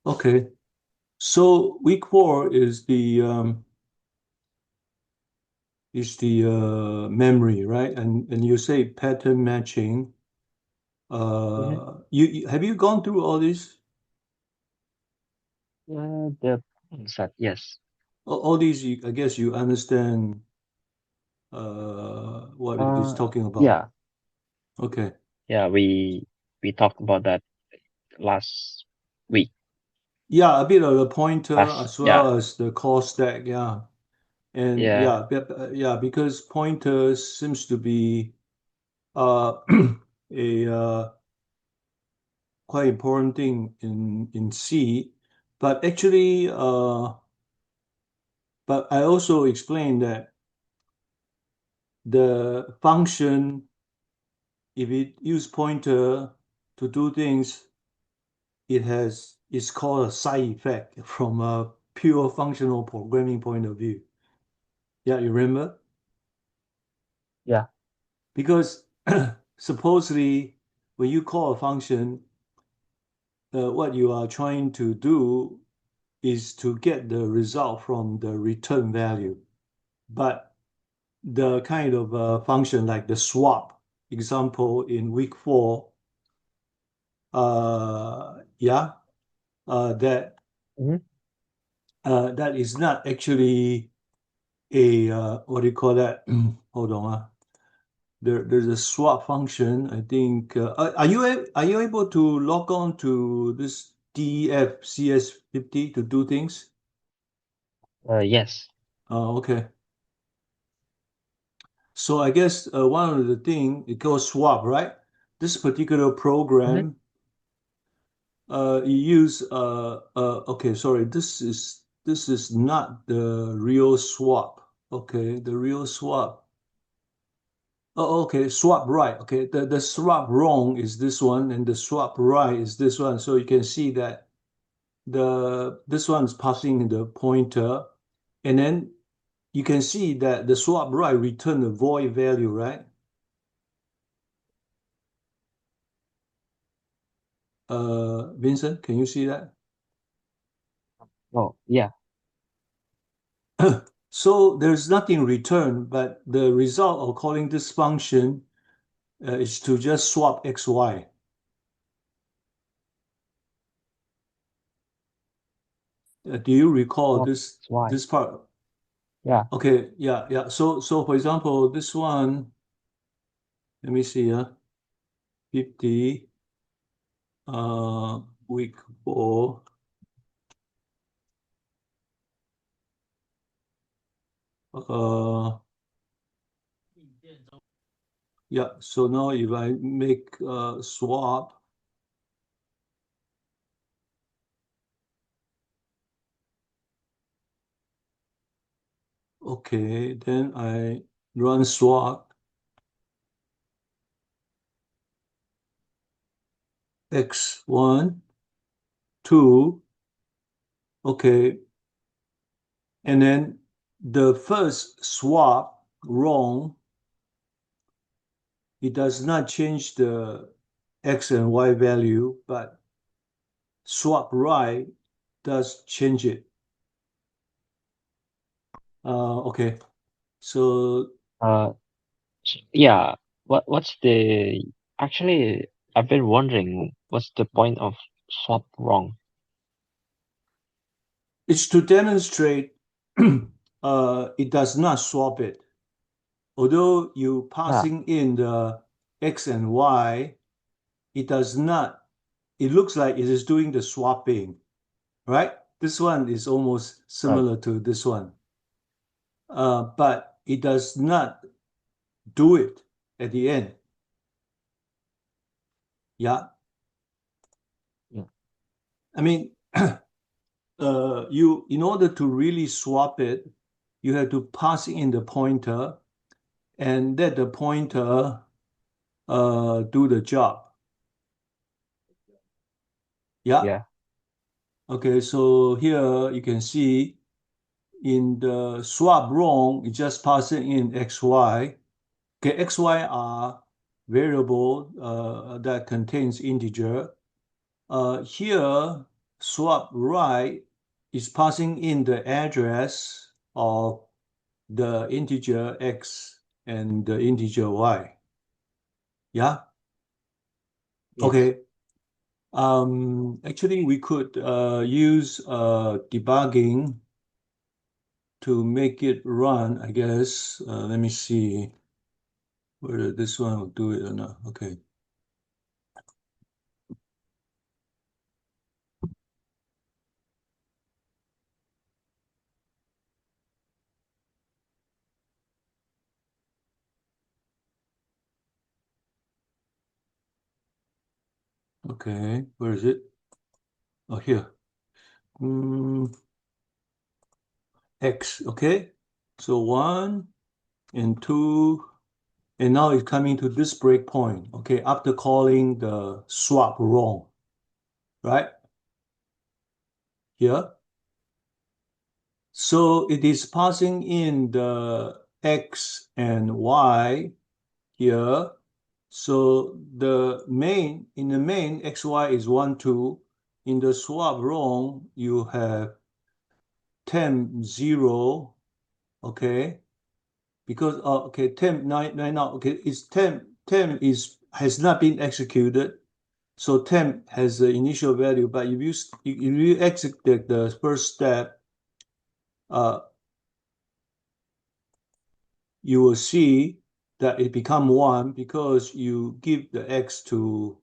Okay. So week 4 is the memory, right? And you say pattern matching. Mm-hmm. Have you gone through all these? The concept, yes. All these, I guess you understand what it is Uh, talking about. yeah, Okay. yeah. We talked about that last week. Yeah, a bit of the pointer Last, as yeah, well as the call stack. Yeah. And yeah. yeah, because pointer seems to be uh, a quite important thing in C, but actually, but I also explained that the function, if it use pointer to do things, it's called a side effect from a pure functional programming point of view. Yeah, you remember? Yeah. Because supposedly when you call a function, what you are trying to do is to get the result from the return value. But the kind of function like the swap example in week 4, yeah, that Mm-hmm. that is not actually a what do you call that? Hold on, there's a swap function. I think are you able to log on to this DFCS50 to do things? Yes. Okay. So I guess one of the thing it goes swap, right? This particular Mm-hmm. program, you use okay, sorry, this is not the real swap. Okay, the real swap. Oh, okay, swap right. Okay, the swap wrong is this one, and the swap right is this one. So you can see that this one is passing the pointer, and then you can see that the swap right return a void value, right? Vincent, can you see that? Oh, yeah. So there's nothing returned, but the result of calling this function is to just swap xy. Do you recall Well, that's why. this part? Yeah. Okay, yeah. So for example, this one, let me see, 50, week 4. Uh, yeah. So now if I make swap, okay, then I run swap x1, 2. Okay, and then the first swap wrong, it does not change the x and y value, but swap right does change it. Okay, so Uh, yeah. What's the actually? I've been wondering what's the point of swap wrong? it's to demonstrate it does not swap it. Although you Yeah. passing in the x and y, it does not, it looks like it is doing the swapping, right? This one is almost Right. similar to this one. But it does not do it at the end. Yeah. Yeah. I mean, you in order to really swap it, you have to pass in the pointer and let the pointer do the job. Yeah. Yeah. Okay, so here you can see in the swap wrong, you just passing in xy. Okay, xy are variable that contains integer. Here, swap right is passing in the address of the integer x and the integer y. Yeah? Yes. Okay. Actually, we could use debugging to make it run, I guess. Let me see whether this one will do it or not. Okay. Okay, where is it? Oh, here. X, okay? So 1 and 2, and now it's coming to this breakpoint, okay, after calling the swap wrong, right? Here. So it is passing in the X and Y here. So in the main, XY is 1, 2. In the swap wrong, you have temp 0, okay? Because okay, temp 9 now, okay, it's temp has not been executed. So temp has the initial value, but if you execute the first step, uh, you will see that it become 1 because you give the x to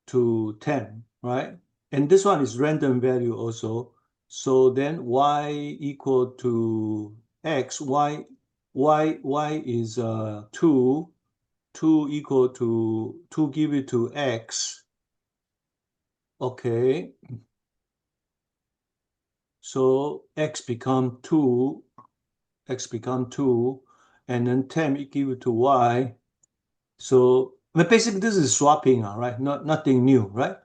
10, right? And this one is random value also. So then y equal to x, y is 2, 2 equal to 2 give it to x. Okay. So x become 2, and then 10 give it to y. So but basically this is swapping, right? Nothing new, right?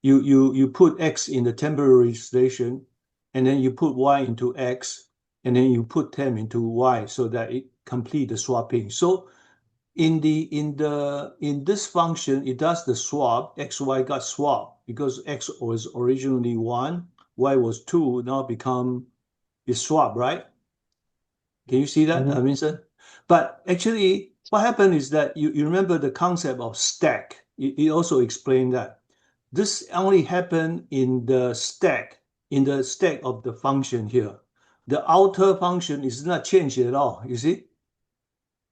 You put x in the temporary station, and then you put y into x, and then you put 10 into y so that it complete the swapping. So in this function, it does the swap. XY got swapped because x was originally 1, y was 2, now become is swap, right? Can you see that, Mm-hmm. Vincent? But actually, what happened is that you remember the concept of stack. It also explained that this only happened in the stack of the function here. The outer function is not changed at all, you see?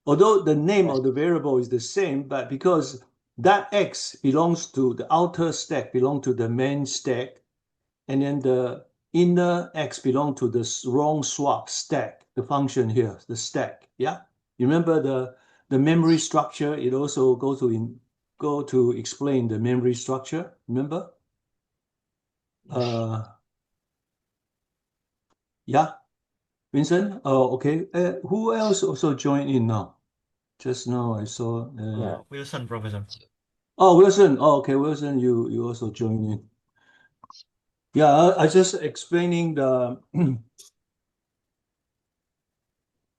Although the name Yes. of the variable is the same, but because that x belongs to the outer stack, belong to the main stack, and then the inner x belong to the wrong swap stack, the function here, the stack. Yeah. You remember the memory structure? It also go to explain the memory structure. Remember? Yes. Uh, yeah, Vincent. Oh, okay. Who else also joined in now? Just now I saw. Yeah. Wilson, Professor. Oh, Wilson. Oh, okay, Wilson. You also joined in. Yeah, I just explaining the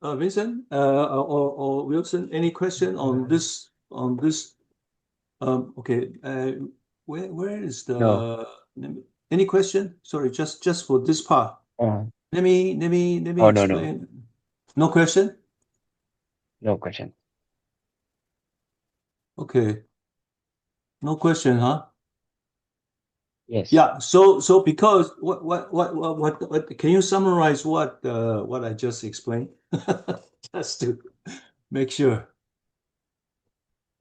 Vincent or Wilson, any question on this? Okay, where is No. the any question? Sorry, just for this part. Uh, Let me oh, no, no. explain. No question? No question. Okay, no question, huh? Yes. Yeah. So because what can you summarize what I just explained? Just to make sure.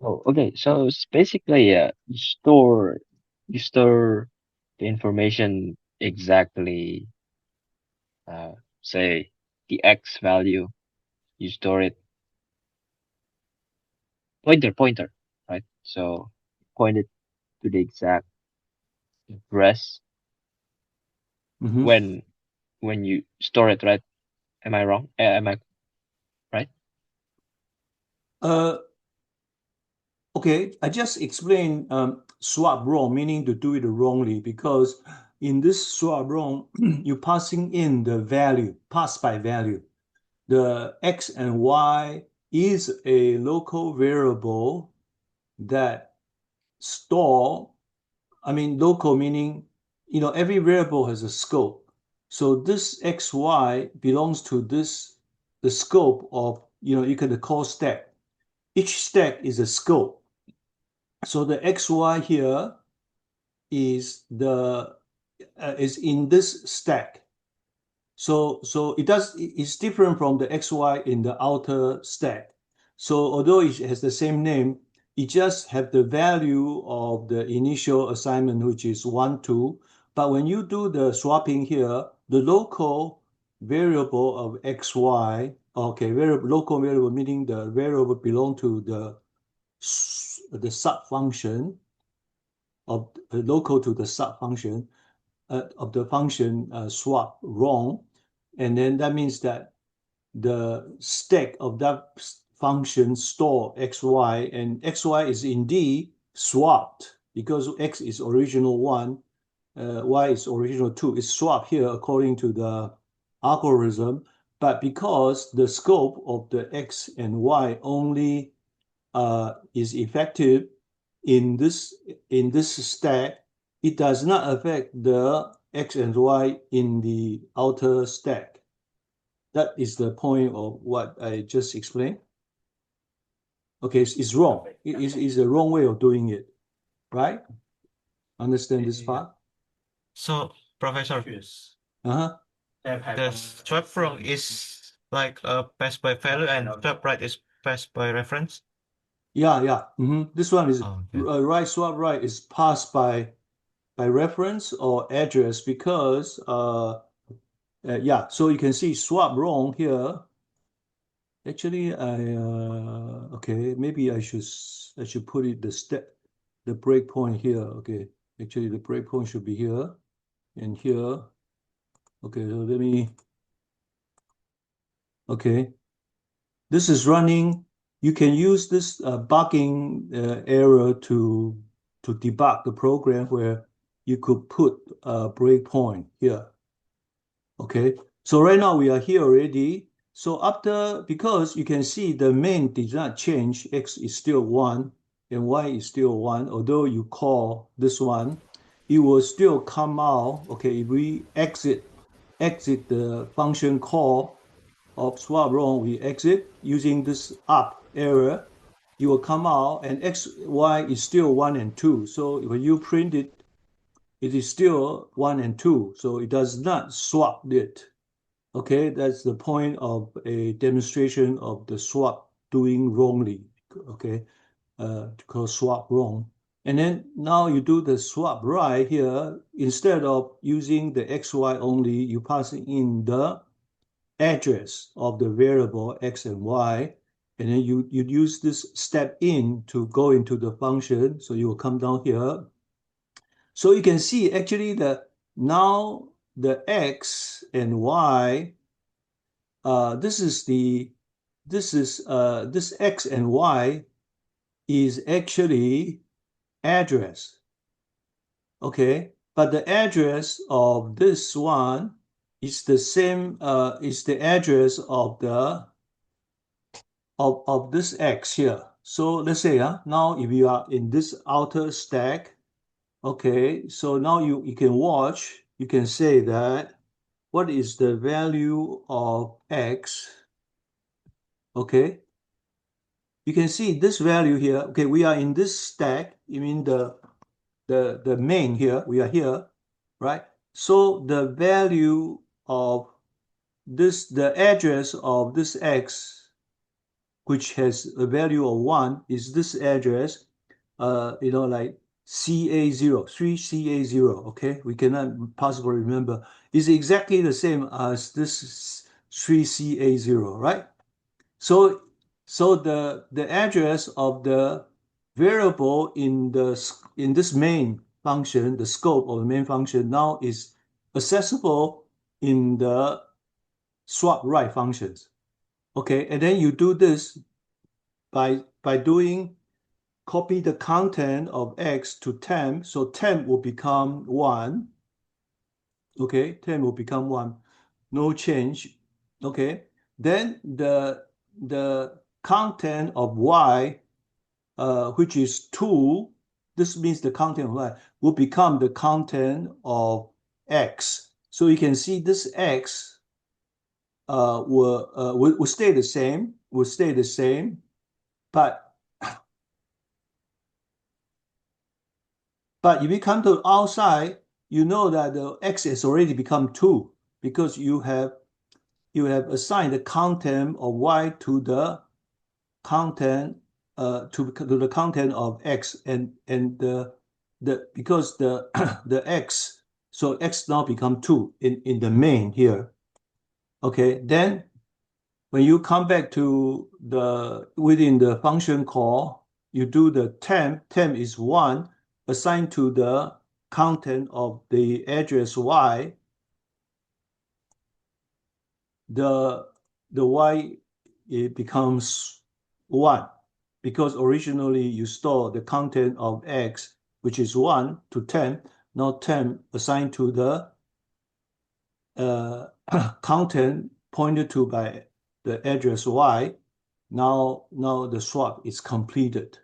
Oh, okay. So it's basically, you store the information exactly, uh, say the X value, you store it pointer, right? So point it to the exact address Hmm. when you store it, right? Am I wrong? Am I right? Uh, Okay, I just explained swap wrong, meaning to do it wrongly, because in this swap wrong, you're passing in the value, pass by value. The x and y is a local variable that store, I mean, local meaning every variable has a scope. So this xy belongs to the scope of, you can call stack. Each stack is a scope. So the xy here is in this stack. So it's different from the XY in the outer stack. So although it has the same name, it just have the value of the initial assignment, which is 1, 2. But when you do the swapping here, the local variable of XY, okay, local variable meaning the variable belong to the sub function of local to the sub function of the function swap wrong. And then that means that the stack of that function store xy, and xy is indeed swapped because x is original 1, y is original 2. It's swapped here according to the algorithm, but because the scope of the x and y only is effective in this stack, it does not affect the x and y in the outer stack. That is the point of what I just explained. Okay, it's wrong. It's a wrong way of doing it, right? Understand this part? So, Professor, Uh-huh. the swap wrong is like passed by value and swap right is passed by reference. Yeah. This one is Okay. right swap right is passed by reference or address because yeah, so you can see swap wrong here. Actually, okay, maybe I should put it the breakpoint here. Okay, actually the breakpoint should be here and here. Okay, so let me. Okay, this is running. You can use this bugging error to debug the program where you could put a breakpoint here. Okay, so right now we are here already. So because you can see the main did not change, x is still 1 and y is still 1, although you call this one, it will still come out. Okay, if we exit the function call of swap wrong, we exit using this up error, it will come out and x, y is still 1 and 2. So when you print it, it is still 1 and 2. So it does not swap it. Okay, that's the point of a demonstration of the swap doing wrongly. Okay, called swap wrong. And then now you do the swap right here. Instead of using the xy only, you pass in the address of the variable x and y. And then you use this step in to go into the function. So you will come down here. So you can see actually that now the x and y this is this x and y is actually address. Okay, but the address of this one is the same is the address of the of this x here. So let's say now if you are in this outer stack, okay, so now you can watch, you can say that what is the value of x? Okay, you can see this value here. Okay, we are in this stack. You mean the main here. We are here, right? So the value of the address of this x, which has a value of 1, is this address. Like CA0, 3CA0. Okay, we cannot possibly remember. It's exactly the same as this 3CA0, right? So the address of the variable in this main function, the scope of the main function now is accessible in the swap right functions. Okay, and then you do this by doing copy the content of x to temp. So temp will become 1. Okay, temp will become 1. No change. Okay, then the content of y, which is 2, this means the content of y will become the content of x. So you can see this x will stay the same, but if you come to outside, you know that the x has already become 2 because you have assigned the content of y to the content to the content of x, and because the the x, so x now become 2 in the main here. Okay, then when you come back to the within the function call, you do the temp is 1 assigned to the content of the address y. The y, it becomes 1 because originally you store the content of x, which is 1 to temp. Now temp assigned to the content pointed to by the address y. Now the swap is completed.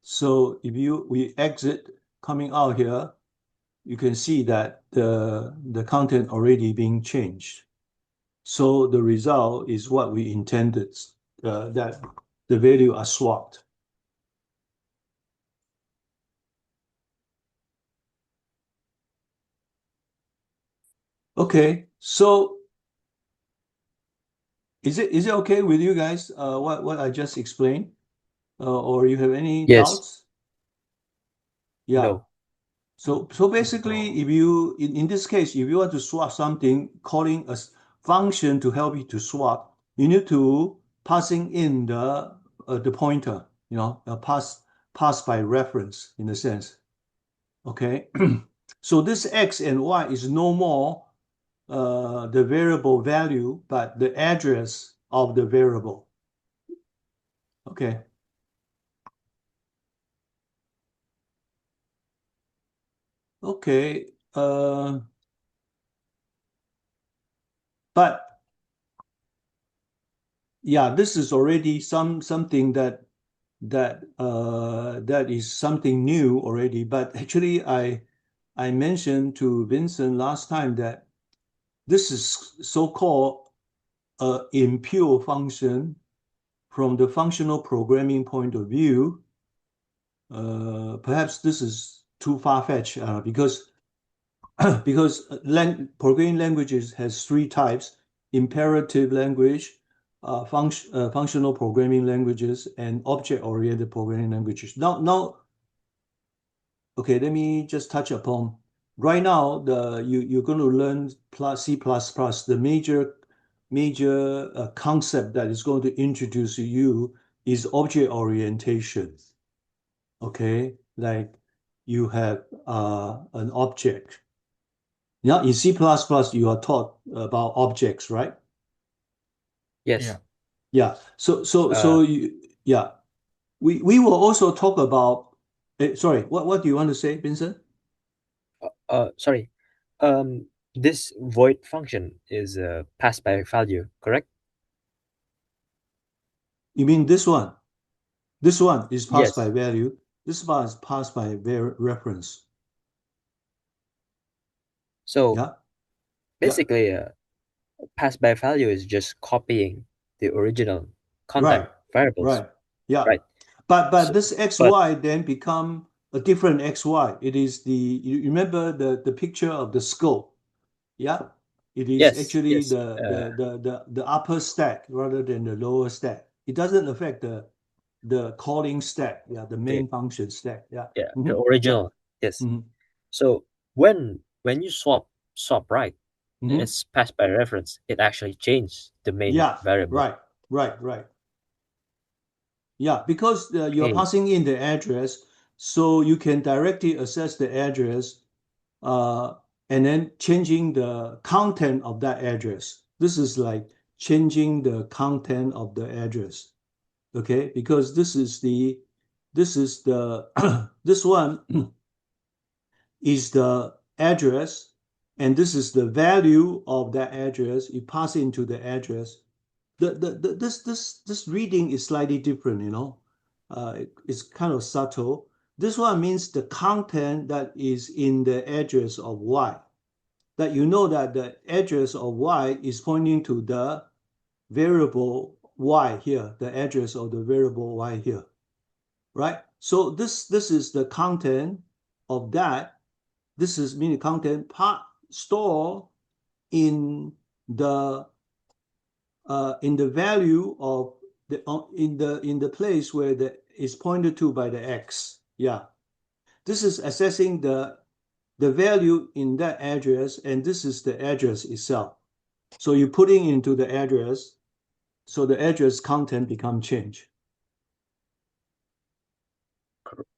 So if we exit coming out here, you can see that the content already being changed. So the result is what we intended, that the value are swapped. Okay, so is it okay with you guys? What I just explained, or you have any Yes. doubts? Yeah. No. So basically, if you in this case, if you want to swap something, calling a function to help you to swap, you need to passing in the pointer, pass by reference in a sense. Okay, so this x and y is no more the variable value, but the address of the variable. Okay. Okay. But yeah, this is already something that is something new already. But actually, I mentioned to Vincent last time that this is so-called impure function from the functional programming point of view. Perhaps this is too far-fetched because programming languages has 3 types: imperative language, functional programming languages, and object-oriented programming languages. Now, okay, let me just touch upon. Right now, you're going to learn C++. The major concept that is going to introduce you is object orientation. Okay, like you have an object. Now in C++, you are taught about objects, right? Yes. Yeah. Yeah. So yeah. We will also talk about. Sorry, what do you want to say, Vincent? Sorry. This void function is passed by value, correct? You mean this one? This one is passed by Yes. value. This one is passed by reference. So Yeah. Yeah. basically, passed by value is just copying the original Right. content variables, Right. Yeah. right? But So, this but xy then become a different xy. It is you remember the picture of the skull. Yeah, it is yes, actually yes, the upper stack rather than the lower stack. It doesn't affect the calling stack. Yeah, the the main function stack. Yeah. the Yeah. original. Yes. hmm So when you swap right, hmm it's passed by reference. It actually changed the main Yeah. variable. Right. Right. Right. Yeah, because you're Okay. passing in the address, so you can directly access the address, uh, and then changing the content of that address. This is like changing the content of the address. Okay, because this is the this one is the address, and this is the value of that address. You pass into the address. This reading is slightly different, it's kind of subtle. This one means the content that is in the address of y. That you know that the address of y is pointing to the variable y here, the address of the variable y here, right? So this is the content of that. This is meaning content part store in the value of the in the place where the is pointed to by the x. Yeah, this is assessing the value in that address, and this is the address itself. So you're putting into the address, so the address content become change.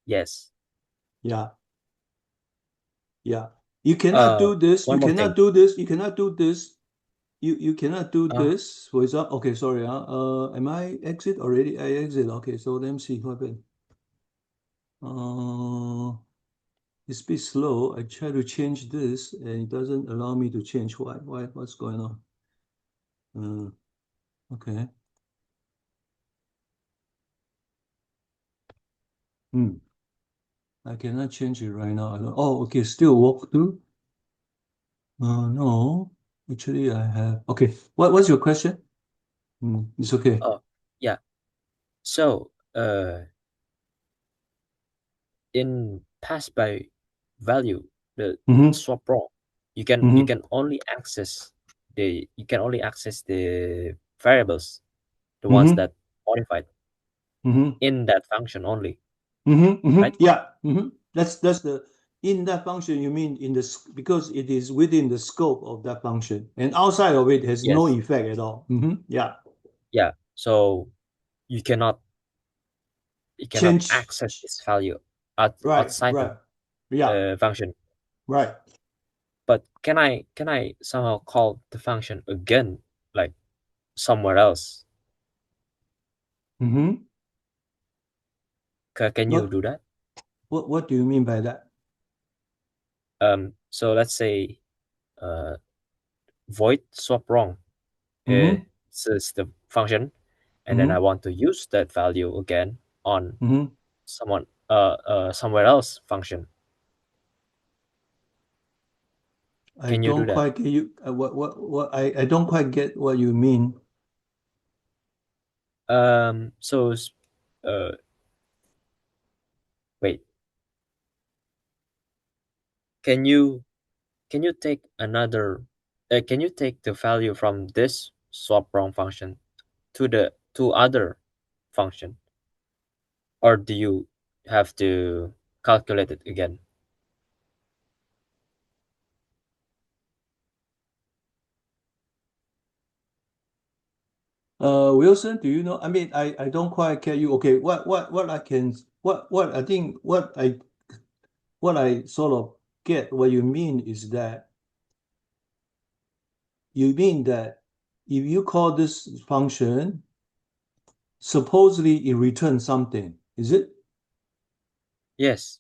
Yes. Yeah. Yeah. You cannot do this. You One more cannot thing. do this. You cannot do this. You cannot do Uh, this. For example, okay, sorry. Am I exit already? I exit. Okay, so let me see what happened. It's a bit slow. I try to change this and it doesn't allow me to change. Why? What's going on? Okay. I cannot change it right now. I don't. Oh, okay. Still walk through. No. Actually, I have. Okay. What's your question? It's okay. Oh, yeah. So, in pass by value, the Mm-hmm. swap wrong, you can Mm-hmm. only access the variables, the ones Mm-hmm. that modified Mm-hmm. in that function only, Mm-hmm. Mm-hmm. right? Yeah. Mm-hmm. That's the in that function. You mean in the because it is within the scope of that function, and outside of it has no Yes. effect at all. Mm-hmm. Yeah. Yeah. So you cannot Change. access this value Right. outside Right. Yeah. the function. Right. But can I somehow call the function again, like somewhere else? Mm-hmm. Can you What do that? what do you mean by that? So let's say void swap wrong Mm-hmm. is the function, and then I Mm-hmm. want to use that value again on Mm-hmm. somewhere else function. I Can you do don't that? quite get you. What I don't quite get what you mean. So uh wait, can you take another can you take the value from this swap wrong function to the other function, or do you have to calculate it again? Wilson, do you know? I mean, I don't quite get you. Okay, what I can what I think what I sort of get what you mean is that you mean that if you call this function, supposedly it returns something, is it? Yes.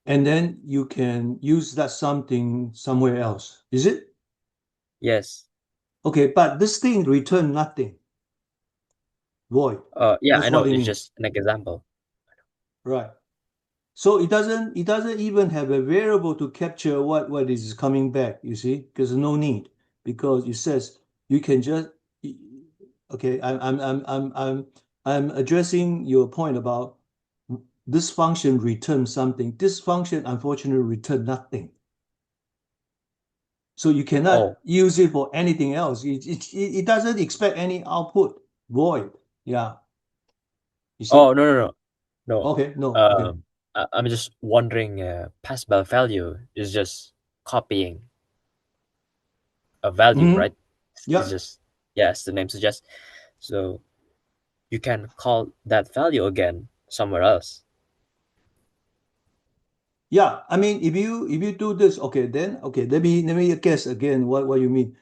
And then you can use that something somewhere else, is it? Yes. Okay, but this thing return nothing, void. Yeah, That's I know, what it it's means, just an example. right? So it doesn't even have a variable to capture what is coming back, you see, because no need, because it says you can just okay, I'm addressing your point about this function returns something. This function unfortunately return nothing. So you cannot Oh, use it for anything else. It doesn't expect any output, void. Yeah, you see? oh, no, no, no, no. Okay, no, okay. I'm just wondering, pass by value is just copying a value, Hmm. right? It's Yeah. just, yes, the name suggests. So you can call that value again somewhere else. Yeah, I mean, if you do this, okay, then okay, let me guess again what you mean.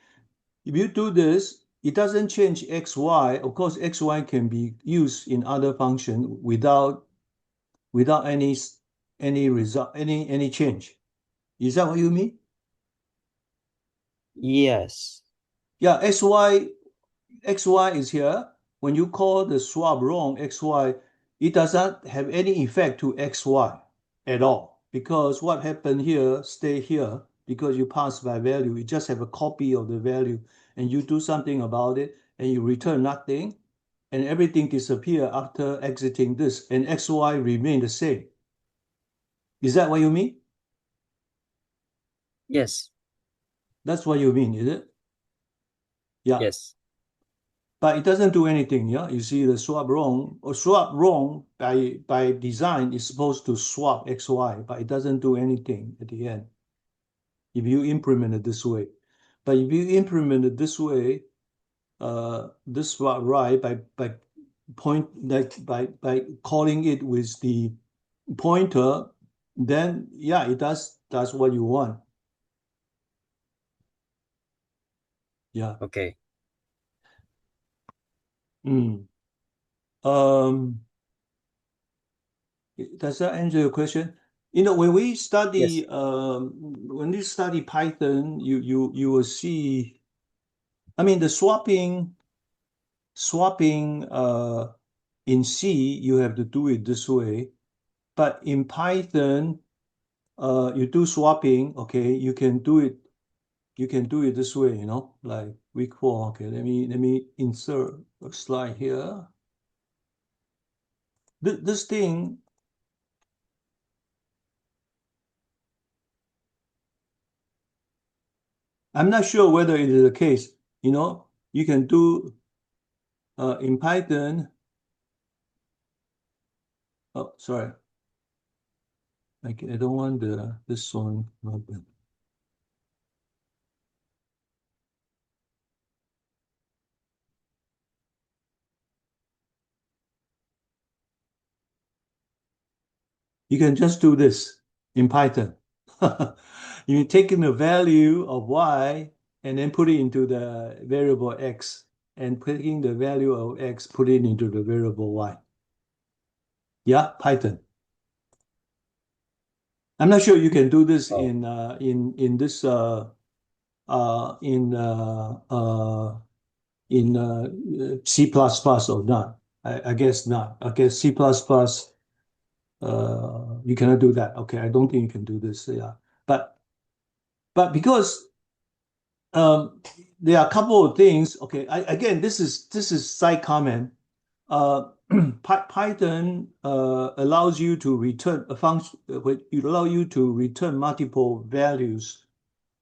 If you do this, it doesn't change x, y. Of course, x, y can be used in other function without any result, any change. Is that what you mean? Yes. Yeah, x, y is here. When you call the swap wrong, x, y, it does not have any effect to x, y. at all, because what happened here stay here because you pass by value. You just have a copy of the value and you do something about it and you return nothing and everything disappear after exiting this and XY remain the same. Is that what you mean? Yes. That's what you mean, is it? Yeah. Yes. But it doesn't do anything, yeah? You see the swap wrong, or swap wrong by design is supposed to swap XY, but it doesn't do anything at the end if you implement it this way. But if you implement it this way, this swap right by point like by calling it with the pointer, then yeah, it does what you want. Yeah. Okay. Mm. Um, does that answer your question? You know, when we Yes. study Python, you will see. I mean, the swapping in C you have to do it this way, but in Python you do swapping. Okay, you can do it. You can do it this way. You know, like week 4. Okay, let me insert a slide here. This thing. I'm not sure whether it is the case. You know, you can do in Python. Oh, sorry. I don't want this one open. You can just do this in Python. You take in the value of y and then put it into the variable x, and putting the value of x, put it into the variable y. Yeah, Python. I'm not sure you can do this Oh. in this in C++ or not. I guess not. I guess C++, you cannot do that. Okay, I don't think you can do this. Yeah, but because there are a couple of things. Okay, again, this is side comment. Uh, Python allows you to return a function. It allow you to return multiple values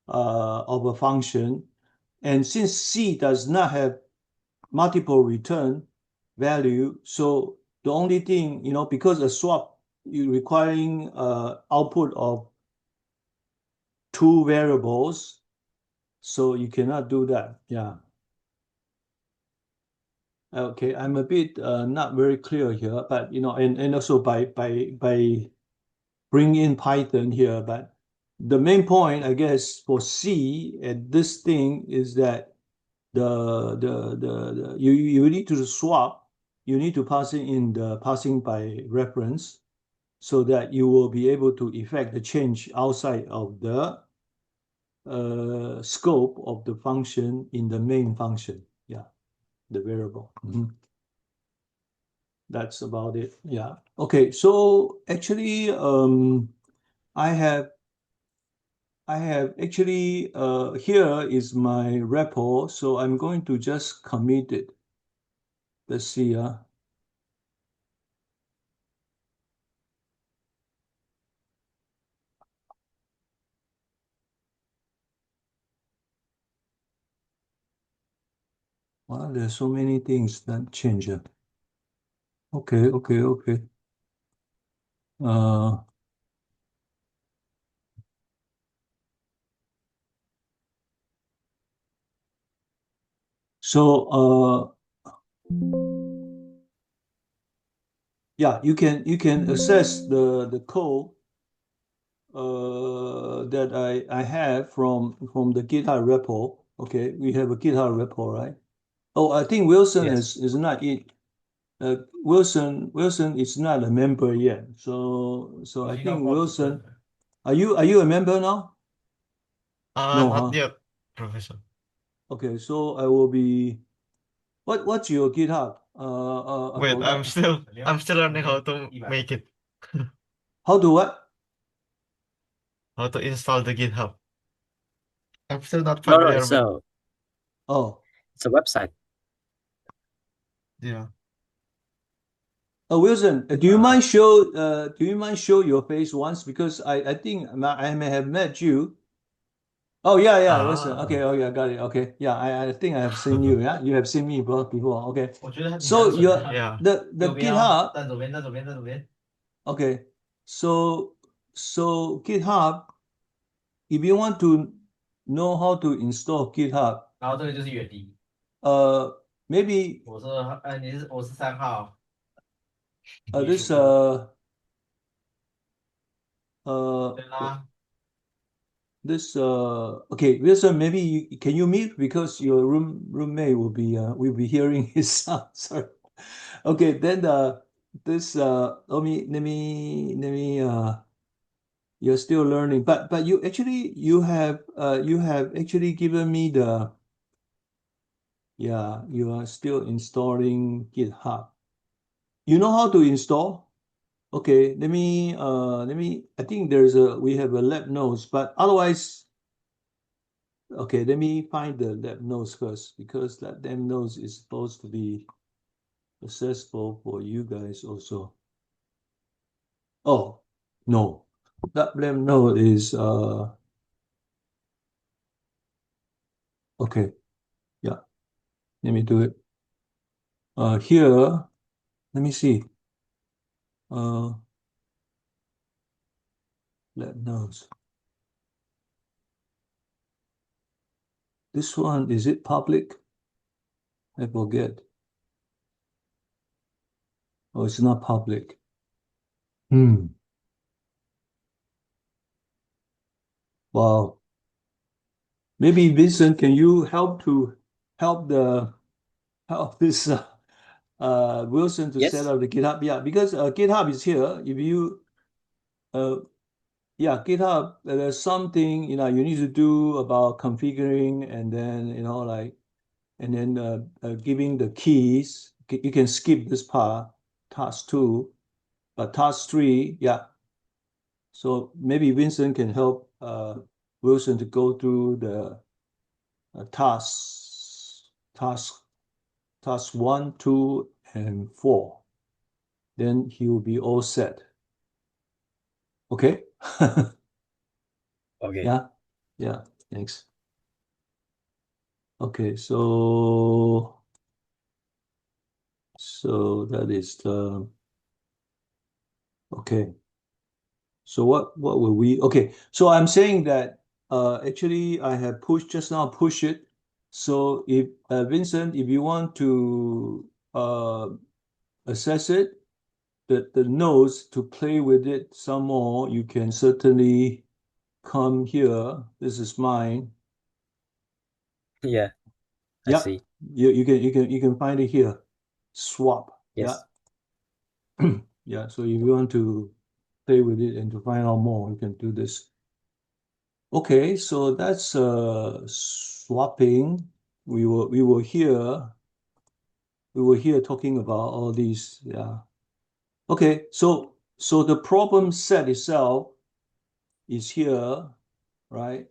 of a function, and since C does not have multiple return value, so the only thing, because a swap you requiring output of two variables, so you cannot do that. Yeah. Okay, I'm a bit not very clear here, but and also by bringing in Python here, but the main point, I guess, for C at this thing is that you need to swap, you need to pass in the passing by reference so that you will be able to effect the change outside of the scope of the function in the main function. Yeah, the variable. That's about it. Yeah. Okay. So actually, I have actually here is my repo. So I'm going to just commit it. Let's see. Well, there's so many things that change. Okay. Okay. Okay. Uh, so yeah, you can access the code that I have from the GitHub repo. Okay, we have a GitHub repo, right? Oh, I think Wilson Yes. is not it. Wilson is not a member yet. So I think Wilson. Are you a member now? No, Not huh? yet, Professor. Okay, so I will be. What's your GitHub? I Wait, I'm forgot. still I'm still learning how to make it. How to what? how to install the GitHub. I'm still not No, no, familiar with. Oh, it's a website. Yeah. Wilson, do you mind show your face once because I think I may have met you. Oh yeah, Wilson. Okay, oh yeah, got it. Okay, yeah, I think I have seen you. Yeah, you have seen me before. Okay, so your Yeah. the GitHub. Okay, so GitHub. If you want to know how to install GitHub, 然后这个就是远离，maybe 我是3号，你属 this 猪，对 uh 啦， this okay, Wilson, maybe can you mute because your roommate will be hearing his sound. Sorry. Okay, then this let me you're still learning, but you have actually given me the yeah, you are still installing GitHub. You know how to install? Okay, let me I think we have a lab notes, but otherwise okay, let me find the lab notes first because that lab notes is supposed to be accessible for you guys also. Oh, no. That lab note is okay. Yeah, let me do it. Here, let me see. Uh lab notes. This one, is it public? I forget. Oh, it's not public. Wow. Maybe Vincent, can you help this Wilson to set Yes. up the GitHub? Yeah, because GitHub is here. If you yeah, GitHub, there's something you need to do about configuring and then and then giving the keys. You can skip this part, task 2, but task 3, yeah. So maybe Vincent can help Wilson to go through the task 1, 2, and 4. Then he will be all set. Okay? Okay. Yeah, thanks. Okay, so that is the okay. So what will we okay? So I'm saying that actually I have just now push it. So if Vincent, if you want to assess it, the nodes to play with it some more, you can certainly come here. This is mine. Yeah, I Yeah, see. you can find it here. Swap. Yeah. Yes. Yeah. So if you want to play with it and to find out more, you can do this. Okay, so that's swapping. We were here talking about all these. Yeah. Okay, so the problem set itself is here, right?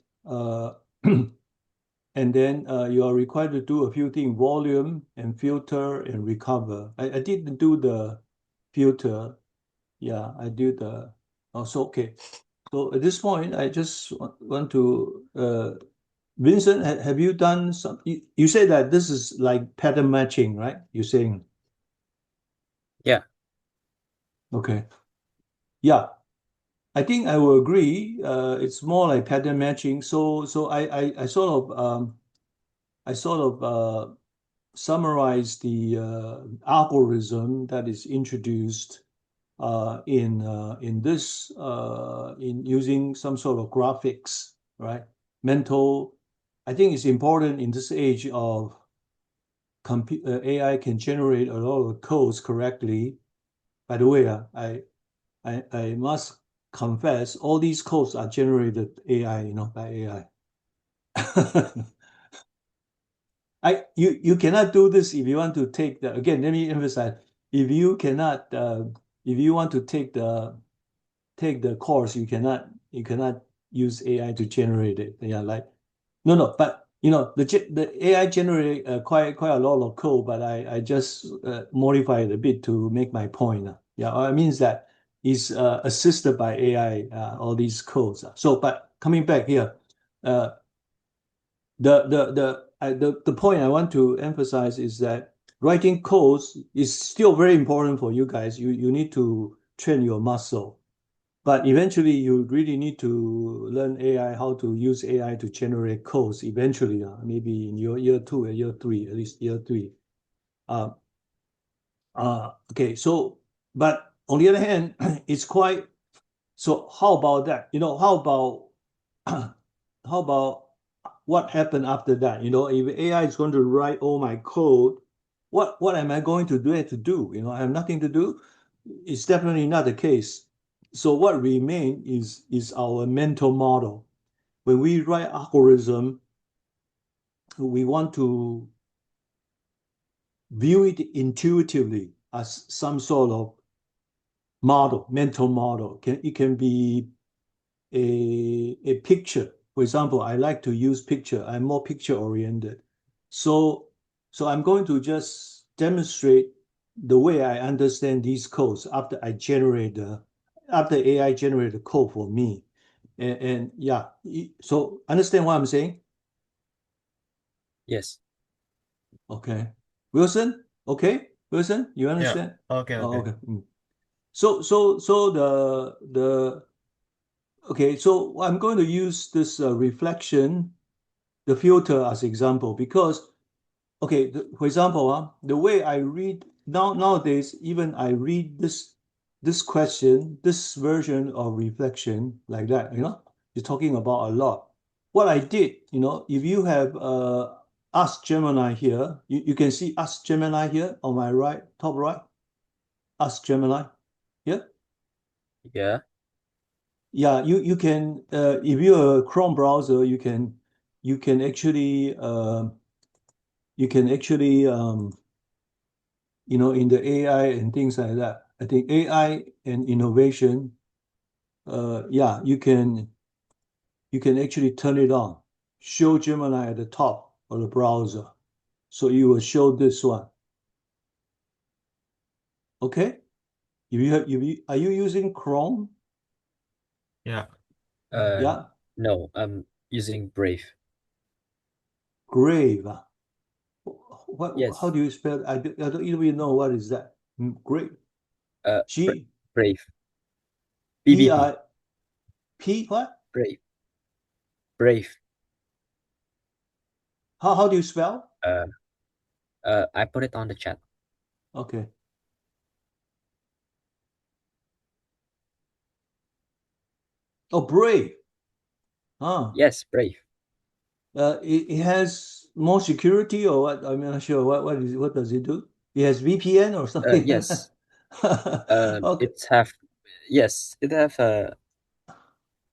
And then you are required to do a few things: volume and filter and recover. I didn't do the filter. Yeah, I did the. Also, okay. So at this point, I just want to Vincent, have you done some? You say that this is like pattern matching, right? You're saying. Yeah. Okay. Yeah, I think I will agree. It's more like pattern matching. So I sort of summarize the algorithm that is introduced in this in using some sort of graphics, right? Mental. I think it's important in this age of AI can generate a lot of codes correctly. By the way, I must confess, all these codes are generated AI, by AI. You cannot do this if you want to take the again. Let me emphasize: if you if you want to take the course, you cannot use AI to generate it. Yeah, like no, but the AI generate quite a lot of code, but I just modify it a bit to make my point. Yeah, it means that is assisted by AI, all these codes. So, but coming back here, uh, the point I want to emphasize is that writing codes is still very important for you guys. You need to train your muscle. But eventually, you really need to learn AI, how to use AI to generate codes eventually, maybe in your year 2 or year 3, at least year 3. Uh, okay, so, but on the other hand, it's quite, so how about that? How about, how about what happened after that? If AI is going to write all my code, what am I going to do it to do? I have nothing to do. It's definitely not the case. So what remain is our mental model. When we write algorithm, we want to view it intuitively as some sort of model, mental model. It can be a picture. For example, I like to use picture. I'm more picture oriented. So I'm going to just demonstrate the way I understand these codes after AI generate the code for me. And yeah, so understand what I'm saying? Yes. Okay. Wilson? Okay. Wilson, you Yeah. understand? Okay. Oh, Okay. okay. So the okay, so I'm going to use this reflection, the filter as example because okay, for example, the way I read nowadays, even I read this question, this version of reflection like that, you're talking about a lot. What I did, if you have Ask Gemini here, you can see Ask Gemini here on my right, top right, Ask Gemini. Yeah. Yeah. Yeah, you can if you're a Chrome browser, you can actually in the AI and things like that. I think AI and innovation, yeah, you can actually turn it on. Show Gemini at the top of the browser. So you will show this one. Okay? Are you using Chrome? Yeah. Yeah, No, I'm using Brave. Grave. What? How Yes. do you spell? I don't even know what is that. Grave. Bra G Brave. B BBB. I P what? Brave. Brave. How do you spell? Uh, I put it on the chat. Okay. Oh, Brave. Huh. Yes, Brave. It has more security or what? I'm not sure. What does it do? It has VPN or something like Yes. that. Okay. It have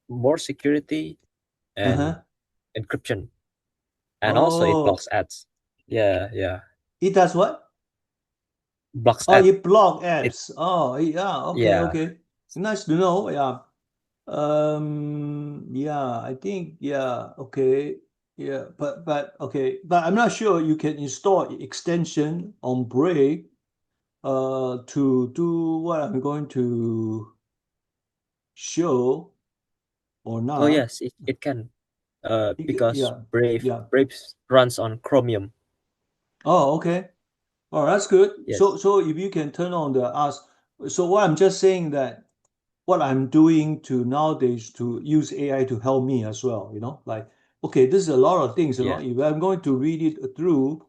more security and Uh-huh. encryption, and also it blocks Oh, ads. Yeah, yeah, it does what? blocks Oh, ad. it block It apps. Oh, yeah. Okay, yeah, okay. Nice to know. Yeah. Yeah, I think, yeah, okay. Yeah, but okay. But I'm not sure you can install extension on Brave to do what I'm going to show or oh not. yes, it can. Because Yeah, Brave yeah. Brave runs on Chromium. Oh, okay. Oh, that's good. Yes. So if you can turn on the ask, so what I'm just saying that what I'm doing to nowadays to use AI to help me as well, like, okay, this is a lot of things, Yeah. if I'm going to read it through,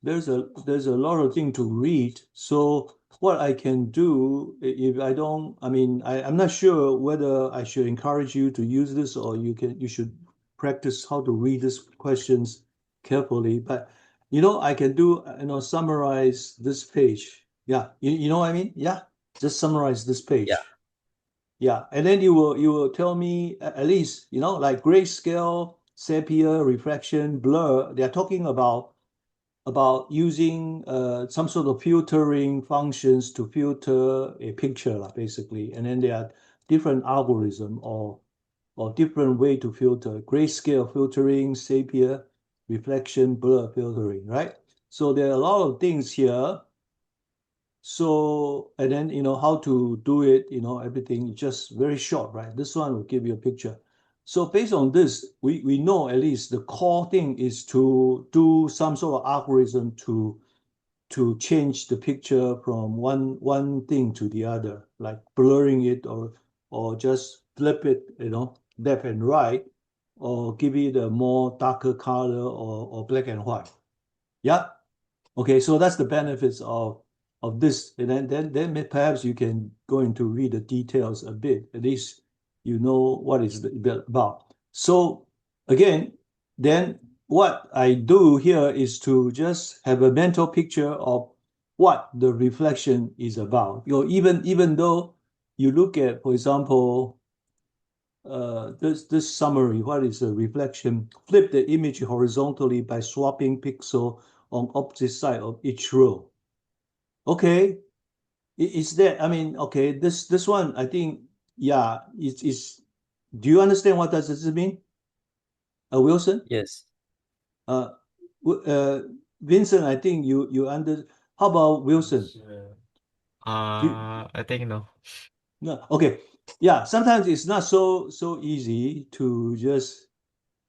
there's a lot of things to read. So what I can do if I don't, I mean, I'm not sure whether I should encourage you to use this or you should practice how to read these questions carefully. But I can do, summarize this page. Yeah, you know what I mean? Yeah, just summarize this Yeah. page. Yeah, and then you will tell me at least, like grayscale, sepia, reflection, blur. They're talking about using some sort of filtering functions to filter a picture, basically. And then there are different algorithm or different way to filter. Grayscale filtering, sepia, reflection, blur filtering, right? So there are a lot of things here. So, and then, how to do it, everything just very short, right? This one will give you a picture. So based on this, we know at least the core thing is to do some sort of algorithm to change the picture from one thing to the other, like blurring it or just flip it, left and right, or give it a more darker color or black and white. Yeah. Okay, so that's the benefits of this, and then perhaps you can go into read the details a bit. At least you know what it's about. So again, then what I do here is to just have a mental picture of what the reflection is about. Even though you look at, for example, this summary, what is a reflection? Flip the image horizontally by swapping pixel on opposite side of each row. Okay, is that, okay, this one, I think, yeah, it's, do you understand what does this mean? Wilson? Yes. Uh, Vincent, I think you how about Wilson? I think no. No, okay. Yeah, sometimes it's not so easy to just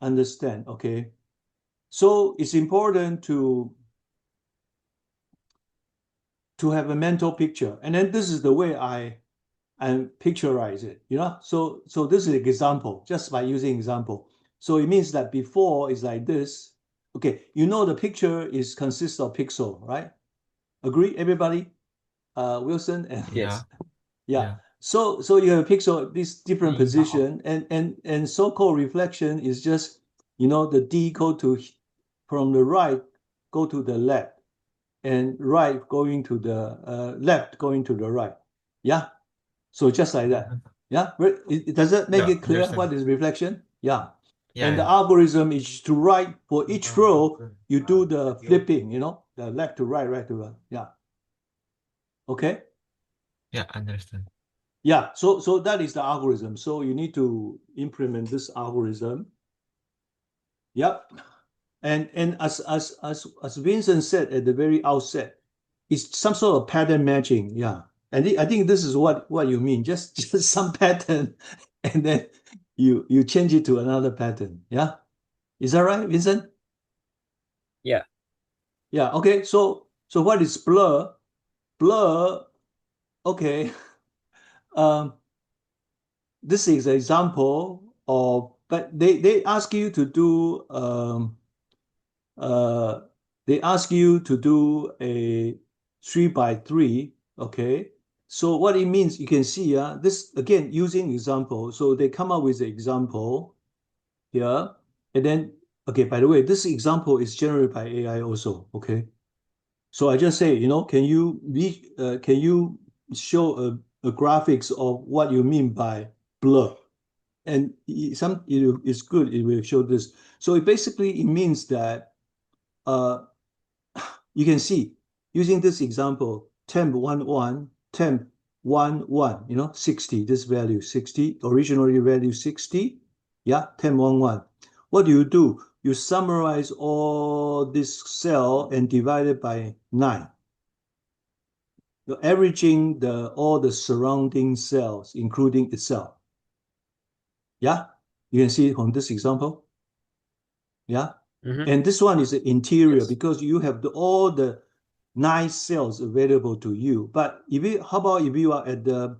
understand, okay? So it's important to have a mental picture. And then this is the way I picturize it, So this is an example, just by using example. So it means that before is like this. Okay, the picture is consists of pixel, right? Agree, everybody? Wilson and Yeah. yeah. Yeah. So you have a pixel, this different position, and so-called reflection is just, the D go to from the right, go to the left, and right going to the left going to the right. Yeah. So just like that. Yeah. Does that make Yeah, it clear understand. what is reflection? Yeah. Yeah, And the yeah. algorithm is to write for each row, you do the flipping, the left to right, right to left. Yeah. Okay. Yeah, understand. Yeah. So that is the algorithm. So you need to implement this algorithm. Yep. And as Vincent said at the very outset, it's some sort of pattern matching. Yeah. And I think this is what you mean. Just some pattern, and then you change it to another pattern. Yeah. Is that right, Vincent? Yeah. Yeah. Okay. So what is blur? Blur. Okay. Um, this is an example of, but they ask you to do uh they ask you to do a 3 by 3. Okay. So what it means, you can see, this again using example. So they come up with the example here, and then, okay, by the way, this example is generated by AI also. Okay. So I just say, can you show a graphics of what you mean by blur? And it's good, it will show this. So it means that you can see using this example, temp 1 1, temp 1 1, 60, this value 60, originally value 60. Yeah, temp 1 1. What do? You summarize all this cell and divide it by 9. You're averaging all the surrounding cells, including itself. Yeah, you can see from this example. Yeah. And this one is the interior, Yes. because you have all the 9 cells available to you. But how about if you are at the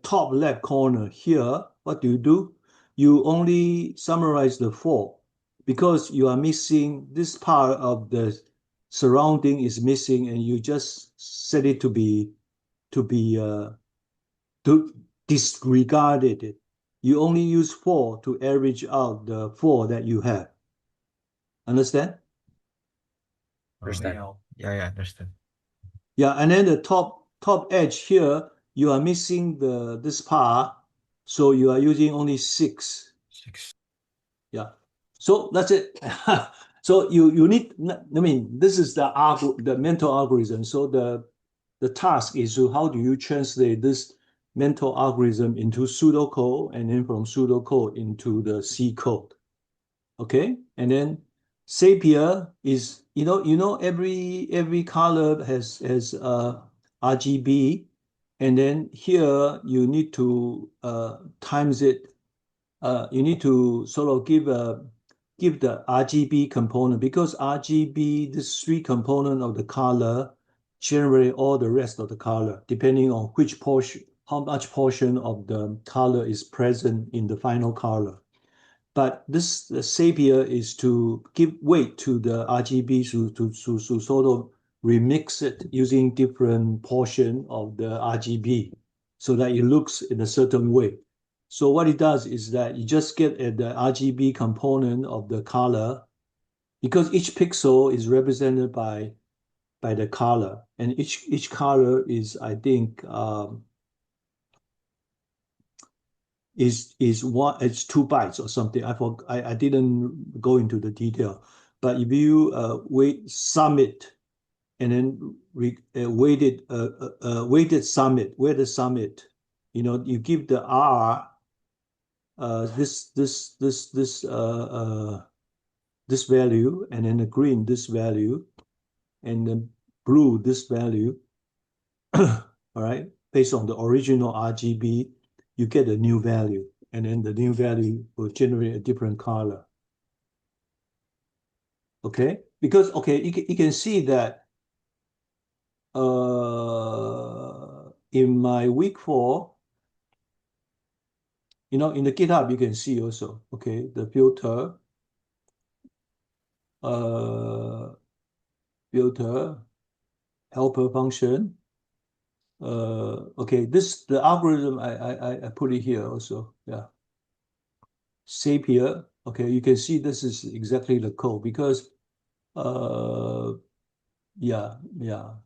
top left corner here, what do? You only summarize the 4, because you are missing this part of the surrounding is missing, and you just set it to disregard it. You only use 4 to average out the 4 that you have. Understand? Understand. Yeah, yeah, understand. Yeah, and then the top edge here, you are missing this part, so you are using only 6. 6. Yeah. So that's it. So you need, this is the mental algorithm. So the task is how do you translate this mental algorithm into pseudocode, and then from pseudocode into the C code. Okay, and then sepia is every color has RGB, and then here you need to times it. You need to sort of give the RGB component, because RGB, this three component of the color, generate all the rest of the color, depending on which portion, how much portion of the color is present in the final color. But this the Sapia is to give weight to the RGB to sort of remix it using different portion of the RGB so that it looks in a certain way. So what it does is that you just get at the RGB component of the color, because each pixel is represented by the color, and each color is, I think, is one, it's 2 bytes or something. I didn't go into the detail, but if you sum it and then weighted sum it, you give the R this value, and then the green this value, and then blue this value. All right, based on the original RGB, you get a new value, and then the new value will generate a different color. Okay, because you can see that in my week 4, in the GitHub you can see also, okay, the filter helper function. Okay, the algorithm I put it here also. Yeah, Sapia. Okay, you can see this is exactly the code, because yeah.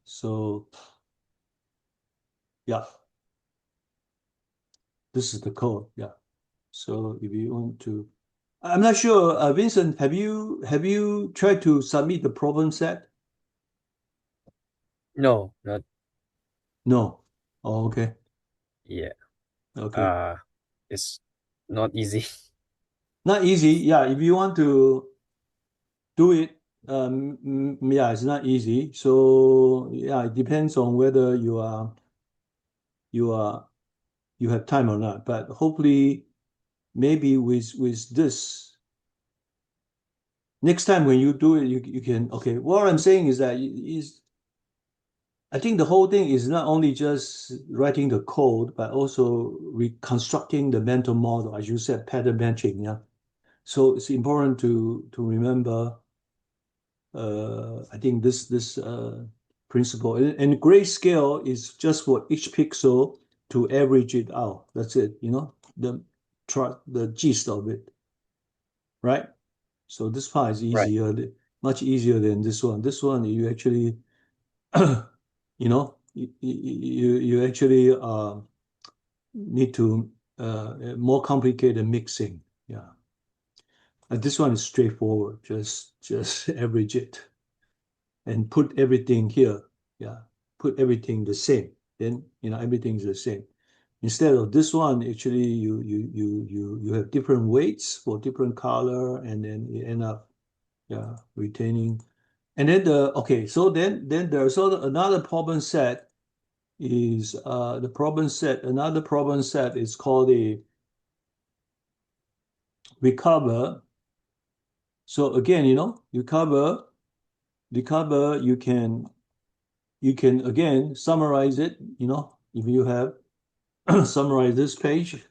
So yeah, this is the code. Yeah. So if you want to, I'm not sure, Vincent, have you tried to submit the problem set? No, not No. Oh, okay. yeah. Okay. It's not easy. Not easy. Yeah, if you want to do it, yeah, it's not easy. So yeah, it depends on whether you have time or not. But hopefully, maybe with this, next time when you do it, you can. Okay, what I'm saying is that I think the whole thing is not only just writing the code, but also reconstructing the mental model, as you said, pattern matching. Yeah. So it's important to remember. I think this principle, and grayscale is just for each pixel to average it out. That's it. The gist of it, right? So this part is Right. easier, much easier than this one. This one you actually, you actually need to more complicated mixing. Yeah. And this one is straightforward. Just average it and put everything here. Yeah. Put everything the same. Then everything's the same. Instead of this one, actually you have different weights for different color, and then you end up retaining. And then so then there's another problem set is another problem set is called a recover. So again, recover, you can again summarize it, if you have summarize this page.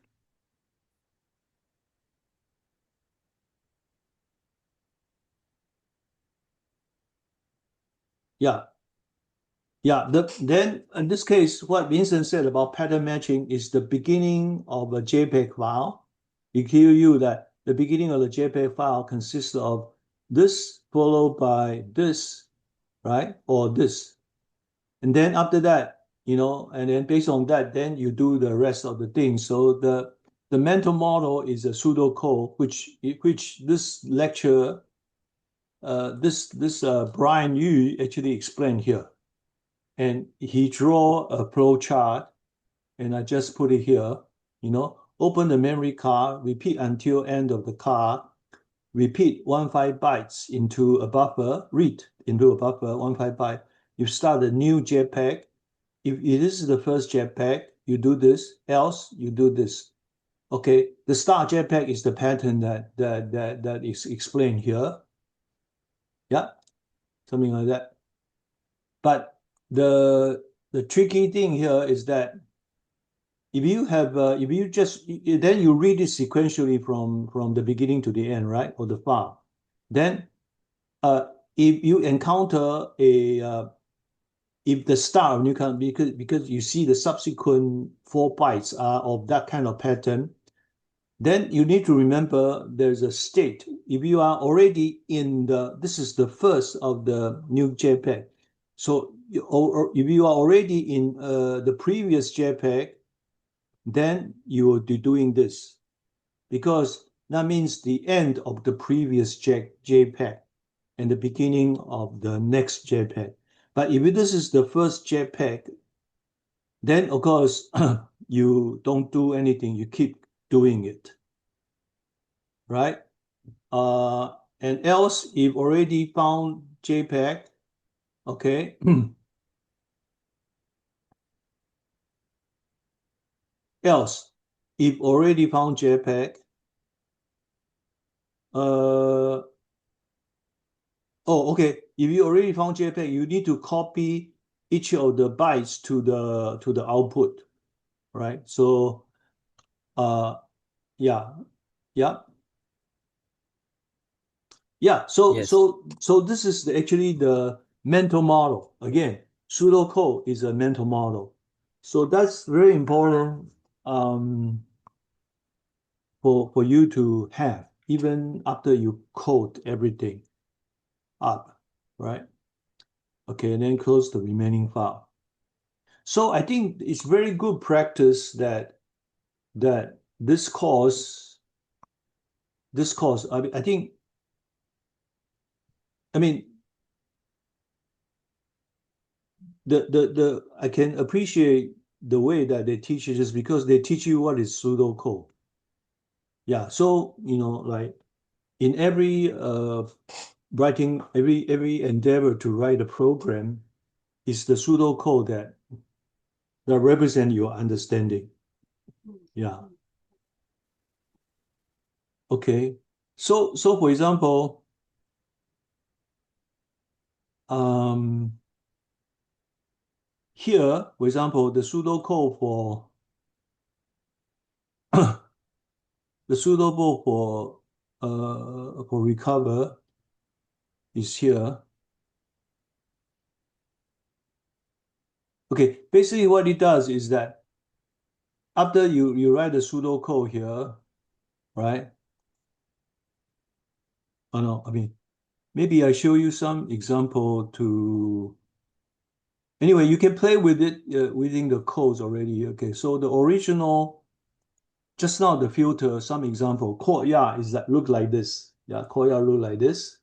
Yeah. Yeah, then in this case, what Vincent said about pattern matching is the beginning of a JPEG file. It tells you that the beginning of the JPEG file consists of this followed by this, right? Or this. And then after that, and then based on that, then you do the rest of the things. So the mental model is a pseudocode, which this lecture, this Brian Yu actually explained here. And he draw a flow chart and I just put it here, open the memory card, repeat until end of the card, repeat 15 bytes into a buffer, read into a buffer, 15 byte. You start a new JPEG. If this is the first JPEG, you do this, else you do this. Okay, the start JPEG is the pattern that is explained here. Yeah, something like that. But the tricky thing here is that if you just then you read it sequentially from the beginning to the end, right, of the file. Then if you encounter if the start of new count because you see the subsequent 4 bytes are of that kind of pattern, then you need to remember there's a state. If you are already this is the first of the new JPEG. So or if you are already in the previous JPEG, then you will be doing this because that means the end of the previous JPEG and the beginning of the next JPEG. But if this is the first JPEG, then of course you don't do anything, you keep doing it, right? And else if already found JPEG, okay, else if already found JPEG, okay, if you already found JPEG, you need to copy each of the bytes to the output, right? So yeah, yeah. Yeah, so Yes. this is actually the mental model. Again, pseudocode is a mental model. So that's very important for you to have, even after you code everything up, right? Okay, and then close the remaining file. So I think it's very good practice that this course, I think, I mean, the I can appreciate the way that they teach it is because they teach you what is pseudocode. Yeah, so like in every writing, every endeavor to write a program is the pseudocode that represent your understanding. Yeah. Okay. So for example, um, here, for example, the pseudocode for the pseudocode for recover is here. Okay, basically what it does is that after you write the pseudocode here, right? Oh no, I mean, maybe I show you some example to. Anyway, you can play with it within the codes already. Okay, so the original, just now the filter, some example, courtyard is that look like this. Yeah, courtyard look like this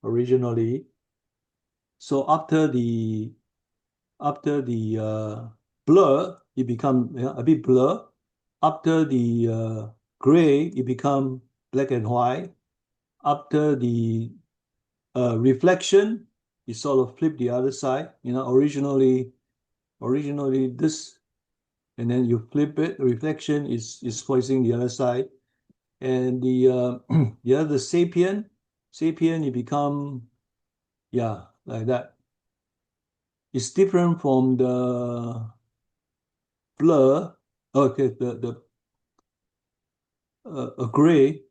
originally. So after the blur, it become a bit blur. After the gray, it become black and white. After the reflection, it sort of flip the other side. Originally this, and then you flip it. Reflection is facing the other side, and the other sapien, it become like that. It's different from the blur. Okay, the gray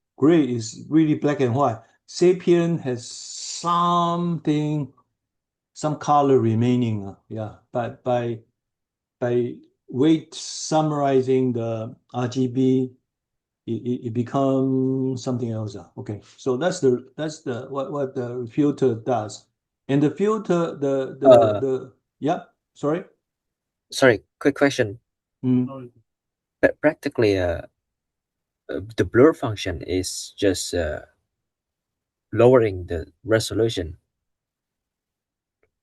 is really black and white. Sapien has some color remaining. Yeah, but by weight summarizing the RGB, it becomes something else. Okay, so that's the what the filter does, and the filter Uh, yeah. Sorry. Sorry, quick question. Mm. Practically, the blur function is just lowering the resolution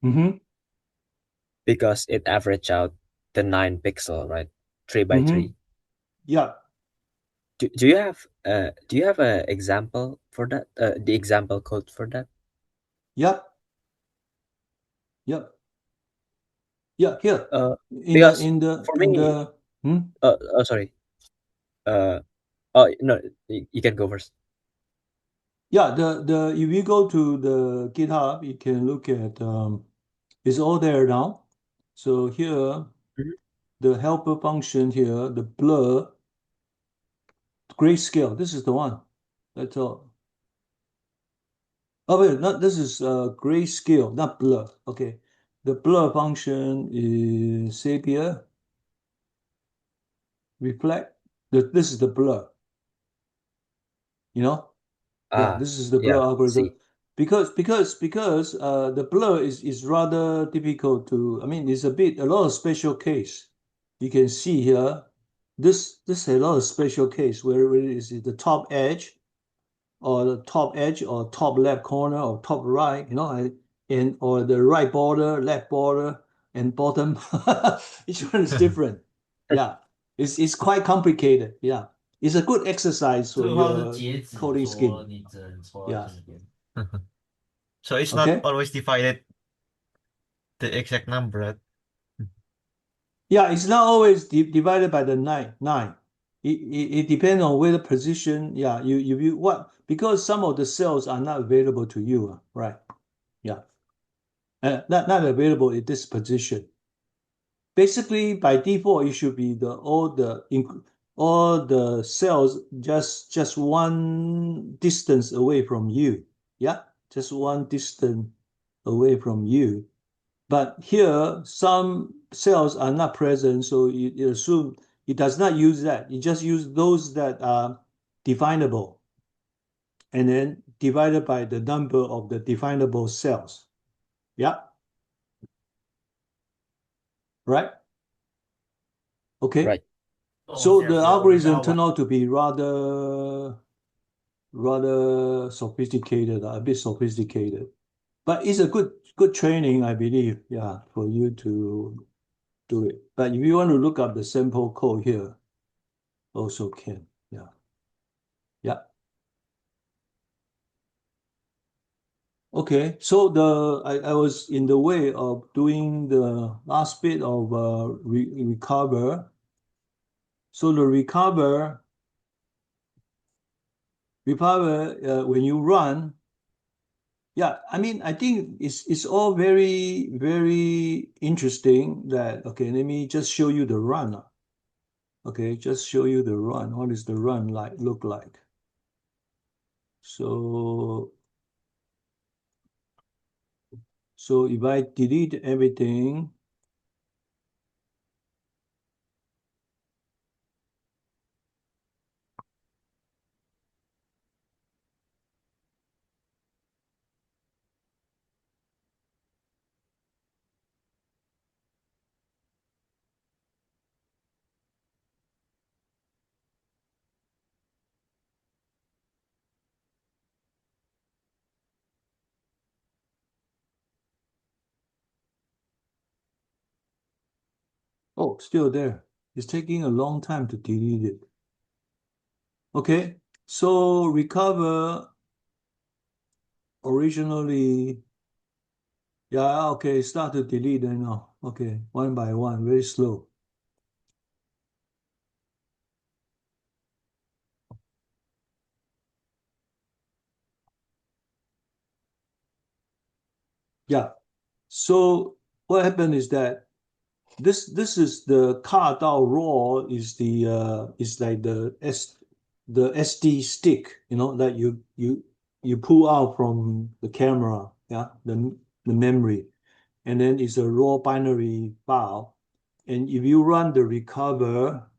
Mm-hmm. because it average out the 9 pixel, right? 3 by Mm-hmm. 3. Yeah. Do you have a example for that? The example code for that? Yep. Yep. Yeah. Here Because in the for me, sorry. Oh no, you can go first. yeah, the if you go to the GitHub, you can look at it's all there now. So here, Mhm. the helper function here, the blur grayscale. This is the one. That's all. Oh wait, not this is grayscale, not blur. Okay, the blur function is sepia reflect. This is the blur. You know. Yeah, Ah, this is the blur yeah. algorithm See. because the blur is rather difficult to. I mean, it's a lot of special case. You can see here, this a lot of special case where it is the top edge or the top edge or top left corner or top right, and or the right border, left border, and bottom. Each one is different. Yeah, it's quite complicated. Yeah, it's a good exercise for 这个话是 your 截止 coding 说 skill. 你只能戳到 Yeah. 这边。So it's not Okay. always divided the exact number, right? Yeah, it's not always divided by the nine. It depends on where the position. Yeah, you what because some of the cells are not available to you, right? Yeah, not available in this position. Basically, by default, it should be all the cells just one distance away from you. Yeah, just one distance away from you. But here, some cells are not present, so you assume it does not use that. It just use those that are definable, and then divided by the number of the definable cells. Yeah, right? Okay. Right. So 这样 the 子，我们是 algorithm 要玩 turned out to be rather sophisticated, a bit sophisticated. But it's a good training, I believe, yeah, for you to do it. But if you want to look up the sample code here, also can. Yeah. Yeah. Okay. So I was in the way of doing the last bit of recover. So the recover when you run, yeah, I mean I think it's all very, very interesting that okay, let me just show you the run. Okay, just show you the run. What is the run like look like? So if I delete everything, oh, still there. It's taking a long time to delete it. Okay, so recover originally, yeah, okay, start to delete now. Okay, one by one, very slow. Yeah, so what happened is that this is the card out raw is is like the SD stick, that you pull out from the camera, yeah, the memory, and then it's a raw binary file. And if you run the recover,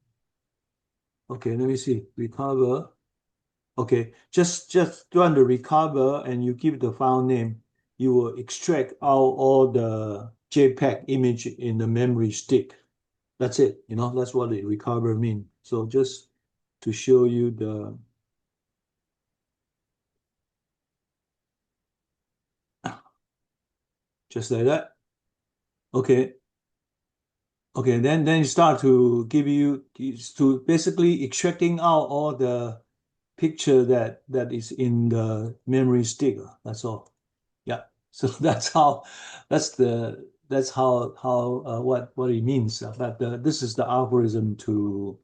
okay, let me see, recover. Okay, just run the recover and you give the file name, you will extract out all the JPEG image in the memory stick. That's it, that's what the recover means. So just to show you just like that. Okay. Okay, then you start to give you to basically extracting out all the picture that is in the memory stick. That's all. Yeah. So that's how what it means. But this is the algorithm to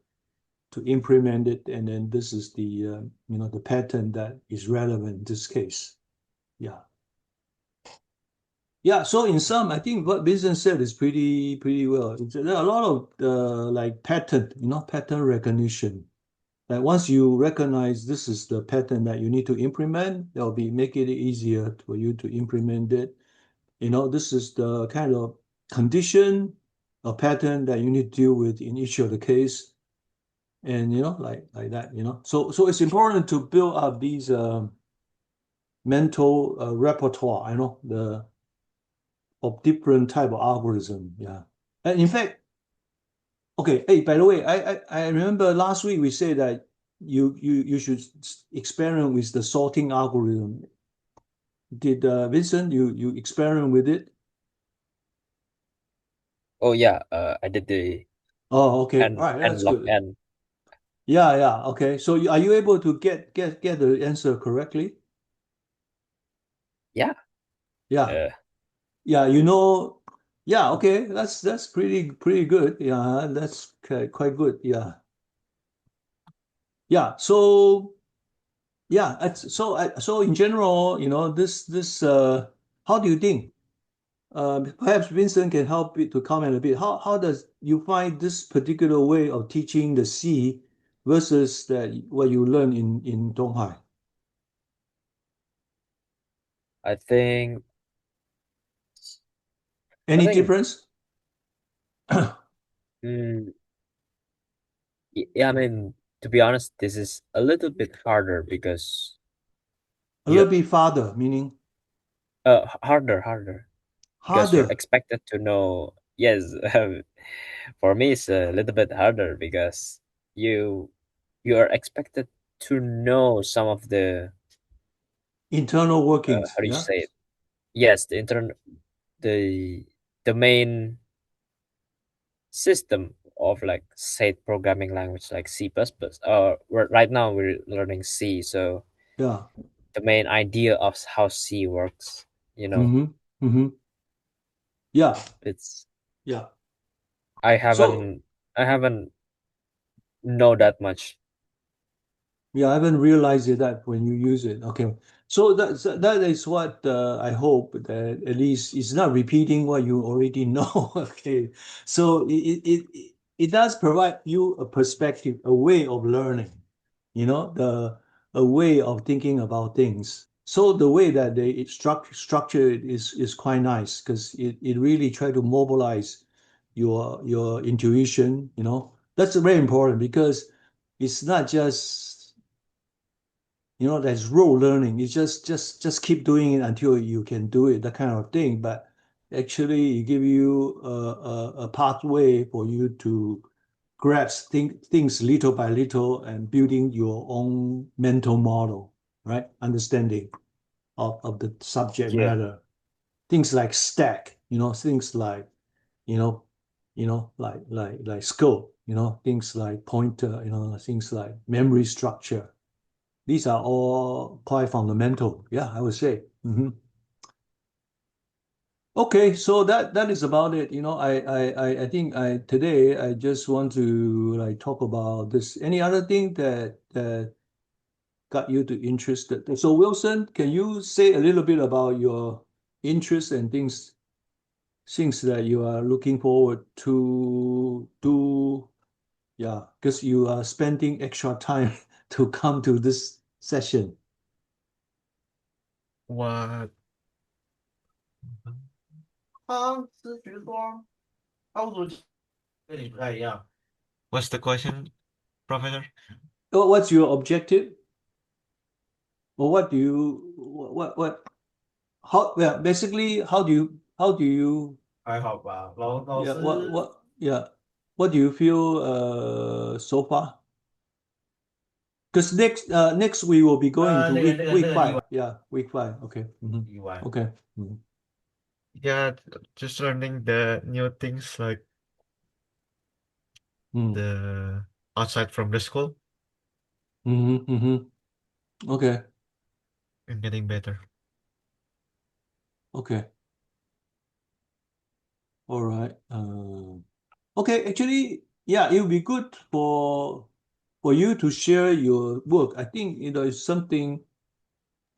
implement it, and then this is the the pattern that is relevant in this case. Yeah. Yeah, so in sum, I think what Vincent said is pretty well. There are a lot of like pattern recognition. Like once you recognize this is the pattern that you need to implement, that'll be make it easier for you to implement it. This is the kind of condition or pattern that you need to deal with in each of the case, and like that. So it's important to build up these mental repertoire. The of different type of algorithm. Yeah. And in fact, okay, hey, by the way, I remember last week we said that you should experiment with the sorting algorithm. Did Vincent, you experiment with it? Oh yeah, I did the Oh, okay. All n right, n that's log good. n. Yeah, yeah. Okay. So are you able to get the answer correctly? Yeah. Yeah. Uh, Yeah, yeah, okay. That's pretty good. Yeah, that's quite good. Yeah. Yeah. So yeah, so in general, this how do you think? Perhaps Vincent can help it to comment a bit. How does you find this particular way of teaching the C versus what you learn in Donghai? I think I Any think difference? A mm, yeah, I mean, to be honest, this is a little bit harder because little you bit farther, meaning harder because you're harder, expected to know. Yes, for me it's a little bit harder because you you are expected to know some of the internal workings. how do you Yeah, say it? Yes, the the main system of like say programming language like C++. Right now we're learning C, so yeah. the main idea of how C works, you know, Mm-hmm. Mm-hmm. Yeah, it's yeah. I So haven't I haven't know that much. yeah, I haven't realized it that when you use it. Okay. So that is what I hope that at least it's not repeating what you already know. Okay. So it does provide you a perspective, a way of learning, the a way of thinking about things. So the way that they structure it is quite nice because it really try to mobilize your intuition. That's very important because it's not just there's rote learning. You just keep doing it until you can do it, that kind of thing. But actually, it give you a pathway for you to grasp things little by little and building your own mental model, right? Understanding of the subject Yeah, matter. Things like stack, things like, you know, like scope, things like pointer, things like memory structure. These are all quite fundamental. Yeah, I would say. Okay, so that is about it. I think I today I just want to like talk about this. Any other thing that got you to interested? So Wilson, can you say a little bit about your interests and things that you are looking forward to do? Yeah, because you are spending extra time to come to this session. What? 他是觉得说，澳洲这里不太一样。What's the question, Professor? What's your objective? Or what do you what how well basically how do you还好吧，老yeah师yeah what do you feel so far? Because next we will be going to week five. Yeah, week five. Okay. 意外。Okay. Mhm. Yeah, just learning the new things like Mm. the outside from the school Mm-hmm. Mm-hmm. Okay. and getting better. Okay. All right. Okay. Actually, yeah, it would be good for you to share your work. I think it's something.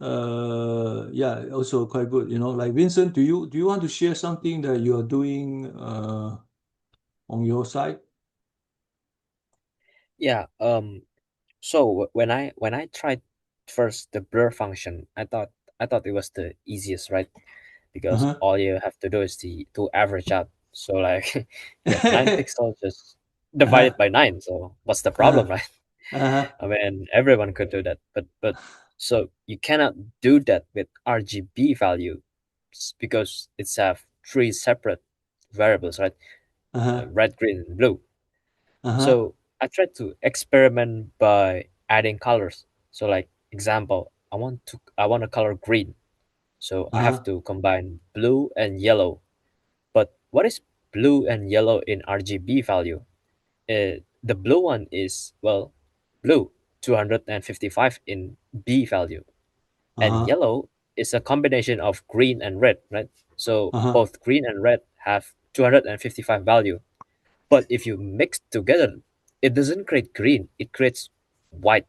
Yeah, also quite good. Like Vincent, do you want to share something that you are doing on your side? Yeah. So when I tried first the blur function, I thought it was the easiest, right? Because Uh-huh. all you have to do is to average out. So like you have 9 pixels, just divide Uh-huh. it by 9. So what's the problem, Uh-huh. right? Uh-huh. I mean, everyone could do that, but so you cannot do that with RGB value because it's have three separate variables, right? Uh-huh. Red, green, and blue. Uh-huh. So I tried to experiment by adding colors. So like example, I want to color green. So I have Uh-huh. to combine blue and yellow. But what is blue and yellow in RGB value? The blue one is, well, blue, 255 in B value. And Uh-huh. yellow is a combination of green and red, right? So Uh-huh. both green and red have 255 value. But if you mix together, it doesn't create green, it creates white.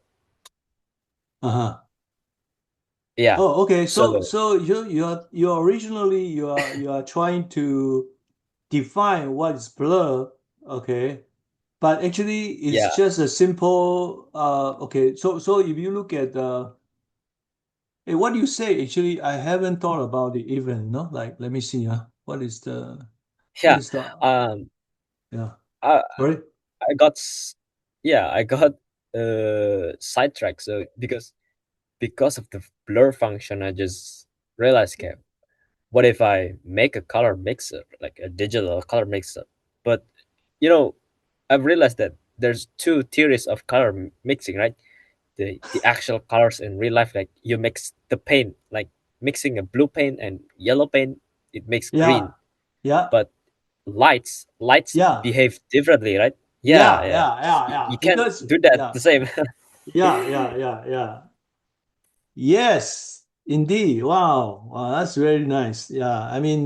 Uh-huh. Yeah. Oh, okay. So So so you're originally you are trying to define what is blur, okay? But actually it's yeah, just a simple okay. So if you look at hey, what do you say? Actually, I haven't thought about it even, no? Like let me see, what yeah. is the Um, yeah. I Sorry? I got yeah, I got sidetracked. So because of the blur function, I just realized, okay, what if I make a color mixer, like a digital color mixer? But you know, I've realized that there's two theories of color mixing, right? The actual colors in real life, like you mix the paint, like mixing a blue paint and yellow paint, it makes Yeah. green. Yeah. But lights Yeah. behave differently, right? Yeah, Yeah, yeah. yeah, yeah, You yeah. can't Because do that yeah. the same. Yeah, yeah, yeah, yeah. Yes, indeed. Wow. Wow, that's very nice. Yeah. I mean,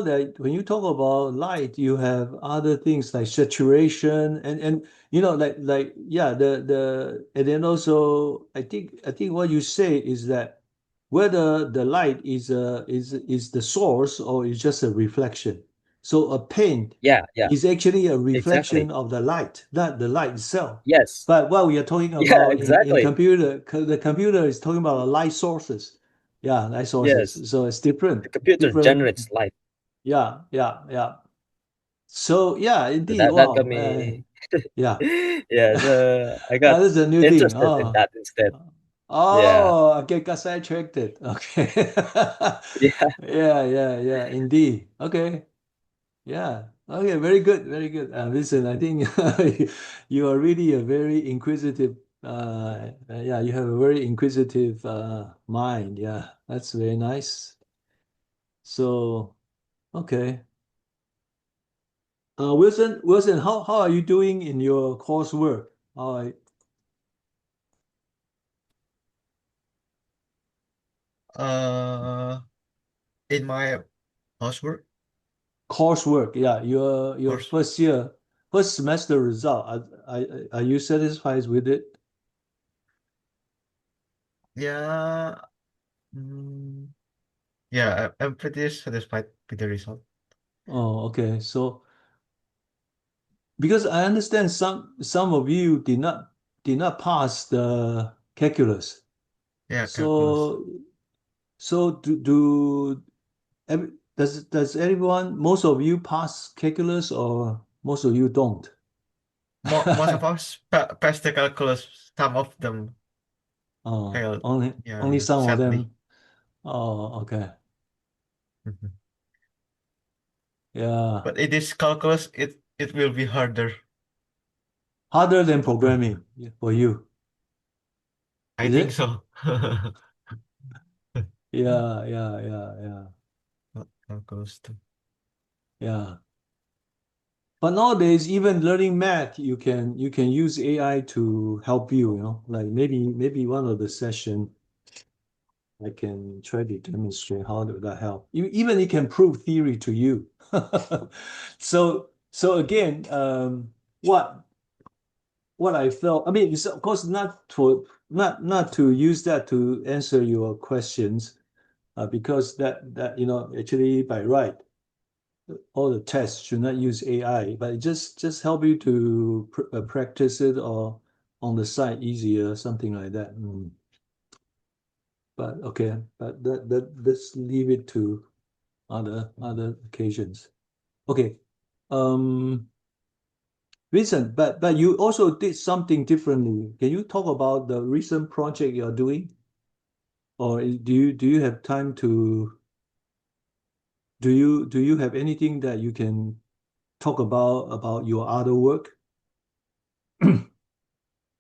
that when you talk about light, you have other things like saturation and like yeah, the and then also I think what you say is that whether the light is the source or is just a reflection. So a paint Yeah, yeah, is actually a exactly. reflection of the light, not the light itself. Yes. But what we are talking Yeah, about in exactly. computer, the computer is talking about light sources. Yeah, light Yes. sources. So it's different, The computer different. generates light. Yeah, yeah, yeah. So yeah, So indeed. that got Wow. me. Yeah, Yeah, so I got that's a new thing. interested in Oh, that instead. Yeah. oh, okay. Got sidetracked. Okay. Yeah. Yeah, yeah, yeah. Indeed. Okay. Yeah. Okay. Very good. Very good. Listen, I think you are really a very inquisitive. Yeah, you have a very inquisitive mind. Yeah, that's very nice. So, okay. Wilson, how are you doing in your coursework? Uh, in my housework Coursework, yeah, your course, first year, first semester result. Are you satisfied with it? yeah, mm, yeah, I'm pretty satisfied with the result. Oh, okay. So because I understand some of you did not pass the calculus. Yeah, calculus. So so does anyone most of you pass calculus or most of you don't? Most of us passed the calculus. Some of them Oh, failed. Yeah, only yeah, some of sadly. them. Oh, okay. Mhm. Yeah. But it is calculus. It will be harder. Harder than programming for you, I is think it? so. Yeah, yeah, yeah, yeah, Not calculus too. yeah. But nowadays, even learning math, you can use AI to help you, like maybe one of the session I can try to demonstrate how does that help. Even it can prove theory to you. So again, what I felt, I mean, it's of course not to use that to answer your questions, because that actually by right, all the tests should not use AI, but it just help you to practice it or on the side easier, something like that. But okay, but let's leave it to other occasions. Okay, Vincent, but you also did something differently. Can you talk about the recent project you're doing, or do you have time to do you have anything that you can talk about your other work?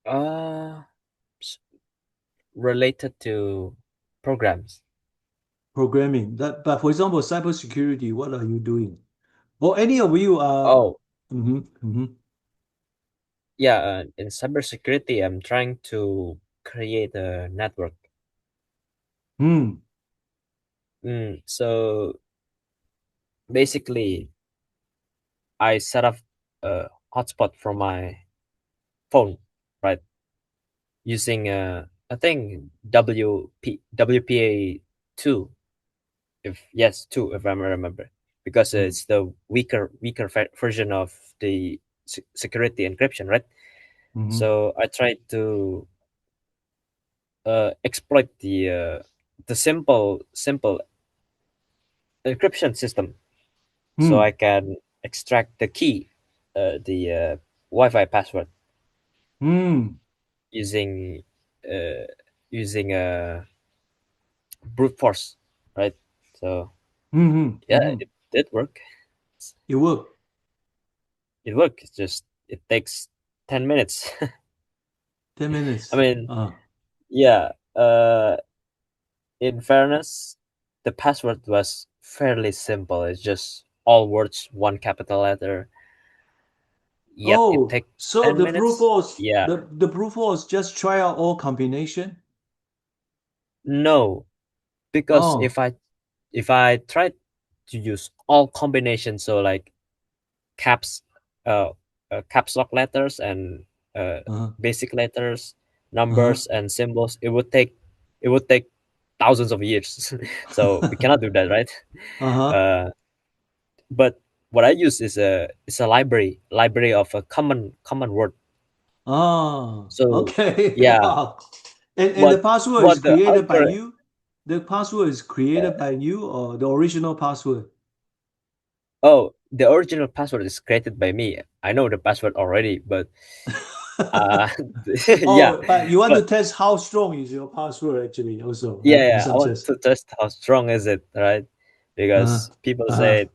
Uh, s- Related to programs. Programming. But for example, cybersecurity, what are you doing? Or any of you are? Oh, Mm-hmm, mm-hmm, yeah. In cybersecurity, I'm trying to create a network. mm, So basically, I set up a hotspot from my phone, right? Using I think WPA 2, if yes, 2 if I remember, because mm, it's the weaker version of the security encryption, right? mm-hmm, So I tried to exploit the simple encryption system, so mm, I can extract the key, the Wi-Fi password mm, using uh, using brute force, right? So mm-hmm, yeah, mm-hmm. it did work. It worked. It worked. It's just it takes 10 minutes. 10 minutes. I mean, Uh, yeah. In fairness, the password was fairly simple. It's just all words, one capital letter. Yet it oh, take so 10 minutes. Yeah. the brute force just try out all combination? No, because Oh, if I try to use all combinations, so like caps, uh, caps lock letters and uh, uh-huh, basic letters, uh-huh, numbers and symbols, it would take thousands of years. So we cannot do that, right? uh-huh. Uh, but what I use is a library of a common word. Ah, So okay. yeah, Wow. And the what password is what the created by algorithm. you? The password is created by you or the original password? Oh, the original password is created by me. I know the password already, but uh, yeah, Oh, but you want to but test how strong is your password actually also, yeah, in yeah, I some want sense. to test how strong is it, right? Uh-huh. Because people Uh-huh. say,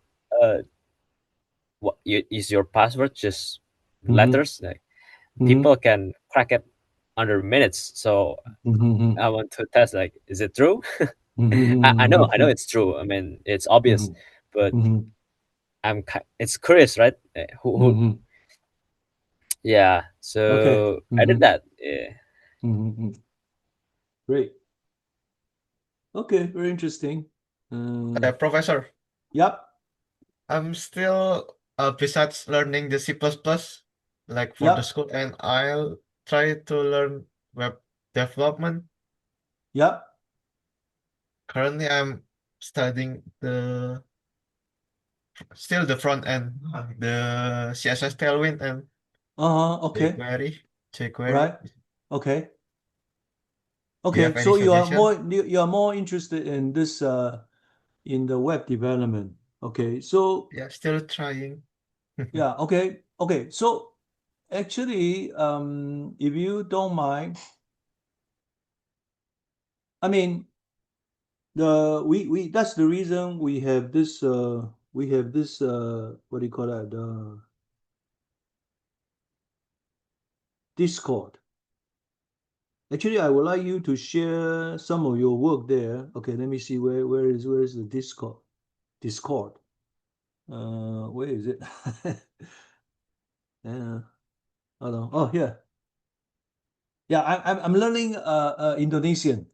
what is your password just Mm-hmm. letters? Like Mm-hmm. people can crack it under minutes. So Mm-hmm. I want to test, like, is it true? I know Mm-hmm. it's true. I mean, it's obvious, Mm-hmm. but Mm-hmm. it's curious, right? Who Mm-hmm. yeah. Okay. So I did Mm-hmm. that. Yeah. Mm-hmm. Great. Okay, very interesting. Uh, Professor, yep, I'm still besides learning the C++, like for the yep, school, and I'll try to learn web development. yep. Currently, I'm studying the still the front end, the CSS Tailwind and Uh-huh. Okay. jQuery. jQuery. Right. Okay. Do you Okay. have any So suggestion? you are more interested in this in the web development. Okay. So Yeah, still trying. yeah, okay. Okay. So actually, if you don't mind, I mean, we that's the reason we have this what do you call that? Discord. Actually, I would like you to share some of your work there. Okay, let me see where is the Discord? Discord. Where is it? Hold on. Oh, here. Yeah, I'm learning Indonesian.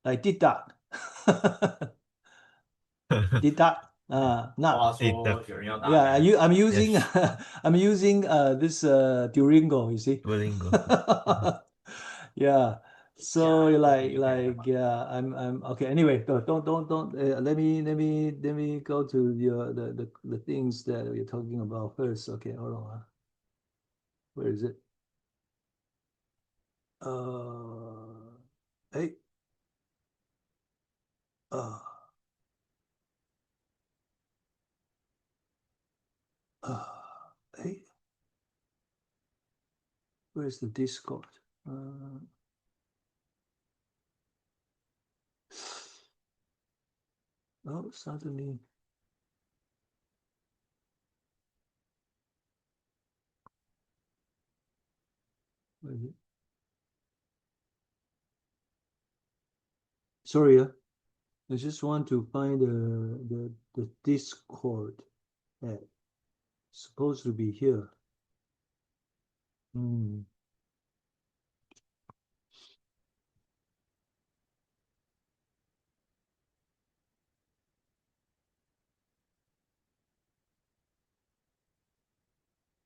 I did that. Did that. Not. 话说有人要打 Yeah, I'm using Yes. I'm using this Duolingo, you see. Duolingo. Yeah. So Yeah, like yeah, I'm okay. Anyway, don't let me go to the things that we're talking about first. Okay, hold on. Where is it? Hey, uh, uh, hey, where's the Discord? Uh, oh, suddenly. Where is it? Sorry, I just want to find the Discord. Yeah, supposed to be here. Hmm.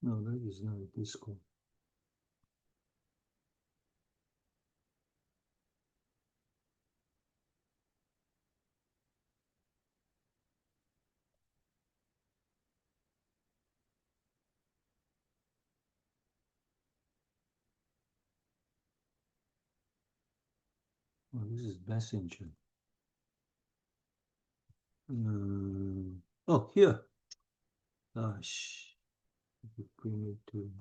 No, that is not a Discord. Oh, this is Messenger. Oh, here. Gosh, bring it to.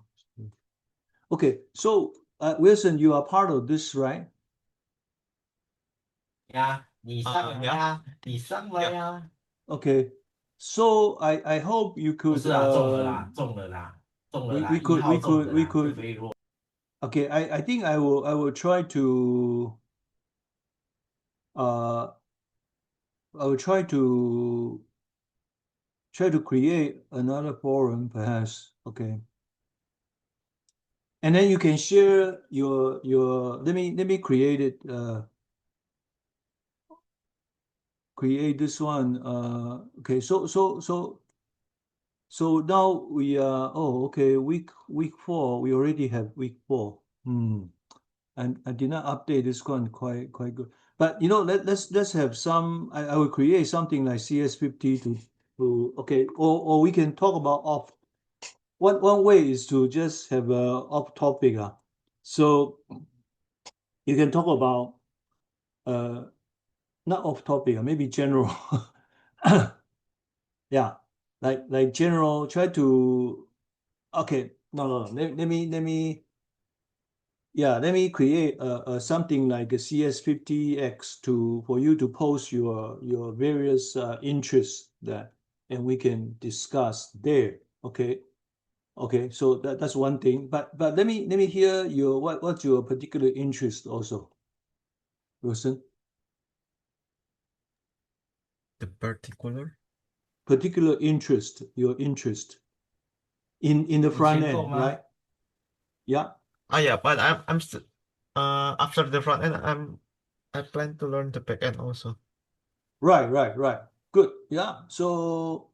Okay, so Wilson, you are part of this, right? Yeah, 你上来呀，你上来呀。Okay, so I hope you 不 could 是啦，中了啦，中了啦，中了啦， we could 1号 we 中 could 的 we 啦，不 could 肥弱。okay, I think I will try to uh I will try to create another forum perhaps. Okay. And then you can share your let me create it create this one okay, so now we are, oh, okay, week 4, we already have week 4. And I did not update this one quite good. But let's have some. I will create something like CS50 to okay, or we can talk about off. One way is to just have a off topic. So you can talk about not off topic, maybe general. Yeah, like general. Try to okay. No. Let me create something like a CS50X for you to post your various interests that, and we can discuss there. Okay. Okay. So that's one thing. But let me hear what's your particular interest also, Wilson. The particular? Particular interest, your interest in the front 你先做 end, 吗？ right? Yeah. Yeah, but I'm still after the front end, I plan to learn the back end also. Right. Good. Yeah. So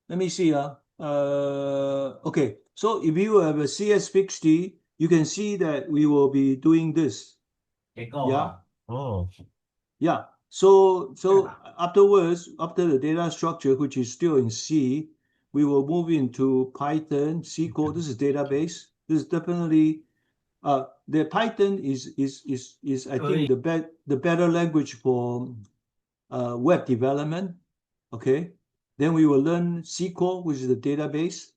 let me see. Okay. So if you have a CS60, you can see that we will be doing this. 给够 Yeah. 啊， Oh, Yeah. So afterwards, after the data structure, which is still in C, we will move into Python, SQL. This is database. This is definitely the Python is I think the better language for web development. Okay. Then we will learn SQL, which is the database.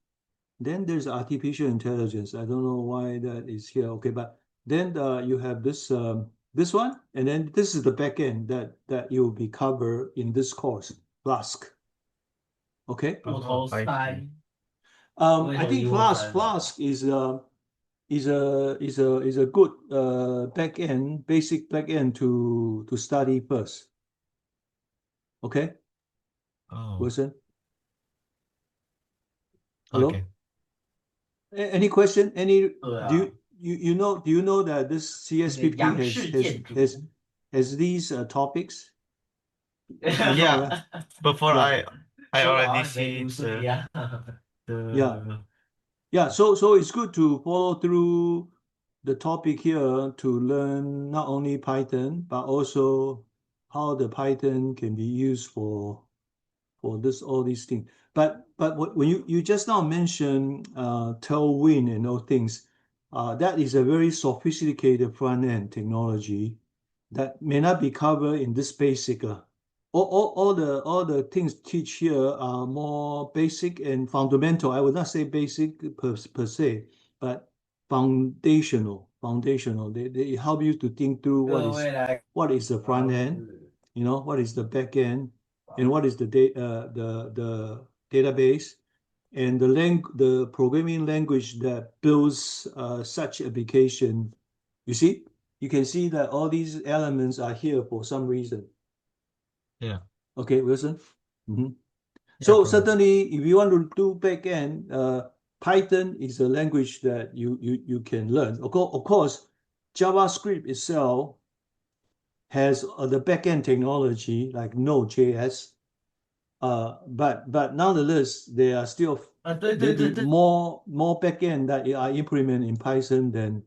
Then there's artificial intelligence. I don't know why that is here. Okay, but then you have this one, and then this is the backend that you will be covered in this course, Flask. Okay. 骨头 I style see. I think Flask is a good backend, basic backend to study first. Okay, Oh, Wilson. okay. Hello. Any question? Any? Yeah. Do you know that this CS50 杨氏建筑。 has these topics? You know, Yeah. right? Before Yeah. I So already I see do the yeah. Yeah, so it's good to follow through the topic here to learn not only Python, but also how the Python can be used for all these things. But when you just now mentioned tailwind and all things, that is a very sophisticated front end technology that may not be covered in this basic. All the things teach here are more basic and fundamental. I would not say basic per se, but foundational. Foundational. They help you to think through what is the front end, what is the back end, and what is the the database, and the programming language that builds such application. You see, you can see that all these elements are here for some reason. Yeah. Okay, Wilson. Mm-hmm. Yeah, So Prof. certainly, if you want to do backend, Python is a language that you can learn. Of course, JavaScript itself has the backend technology like Node.js. But nonetheless, there are still 对对 maybe 对对。 more backend that are implemented in Python than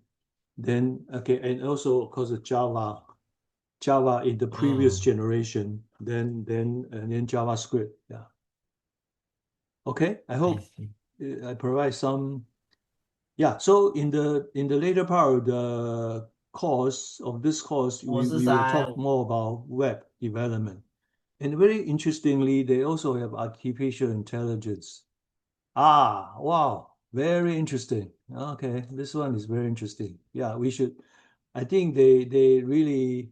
okay, and also of course Java in the previous generation, then JavaScript. Yeah. Okay, I hope I provide some. Yeah, so in the later part of the course of this course, we will talk more about web development. And very interestingly, they also have artificial intelligence. Ah, wow, very interesting. Okay, this one is very interesting. Yeah, we should. I think they really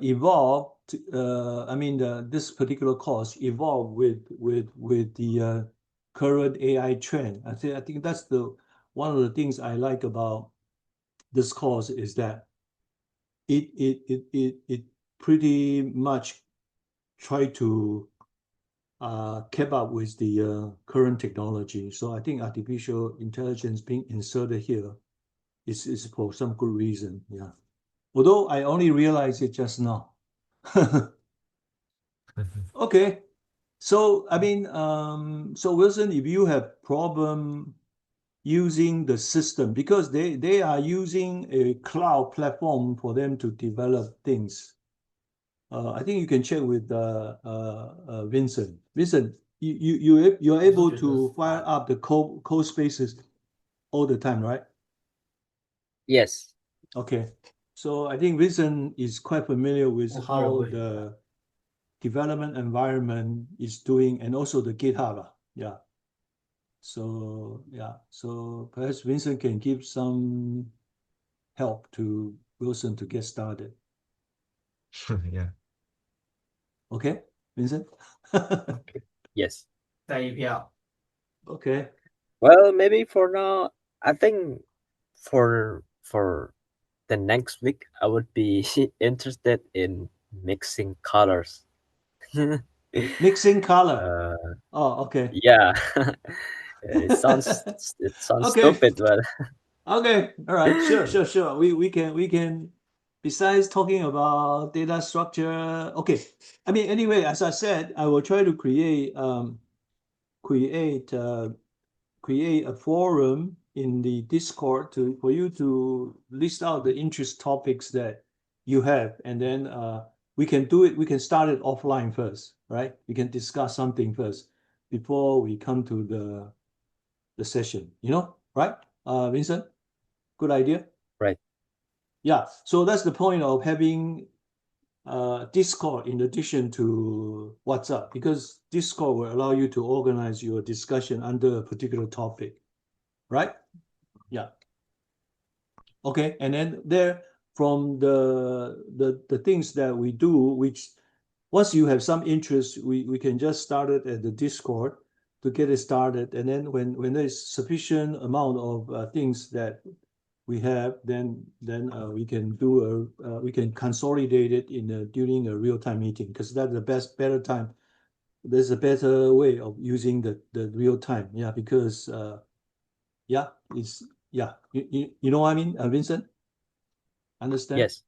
evolved. I mean, this particular course evolved with the current AI trend. I think that's the one of the things I like about this course is that it pretty much try to keep up with the current technology. So I think artificial intelligence being inserted here is for some good reason. Yeah. Although I only realized it just now. Okay. So I mean, so Wilson, if you have problem using the system because they are using a cloud platform for them to develop things. I think you can check with Vincent. Vincent, you're able to fire up the code spaces all the time, right? Yes. Okay. So I think Vincent is quite familiar with how the development environment is doing and also the GitHub. Yeah. So yeah. So perhaps Vincent can give some help to Wilson to get started. Yeah. Okay, Vincent? Yes. 再一票。 Okay. Well, maybe for now, I think for the next week, I would be interested in mixing colors. Mixing color. Oh, okay. Yeah. it sounds Okay. stupid, but Okay. All right. Sure. We can besides talking about data structure. Okay. I mean, anyway, as I said, I will try to create create a forum in the Discord for you to list out the interest topics that you have, and then we can do it. We can start it offline first, right? We can discuss something first before we come to the session. Right? Vincent, good idea. right. Yeah. So that's the point of having Discord in addition to WhatsApp, because Discord will allow you to organize your discussion under a particular topic, right? Yeah. Okay, and then there from the things that we do, which once you have some interest, we can just start it at the Discord to get it started, and then when there's sufficient amount of things that we have, then we can we can consolidate it during a real time meeting, because that's the better time. There's a better way of using the real time, yeah, because Yeah, you know what I mean, Vincent? Understand? Yes.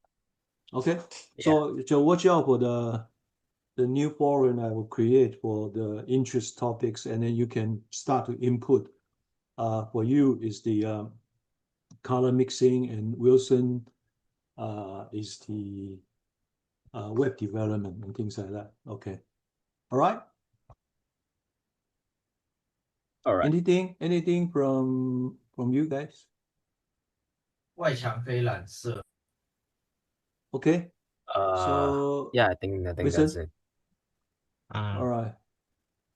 Okay. Yeah. So watch out for the new forum I will create for the interest topics, and then you can start to input. For you is the color mixing, and Wilson is the web development and things like that. Okay. All right. All right. Anything from you guys? 外墙可以染色。 Okay. So Yeah, I think that's Wilson. it. All right.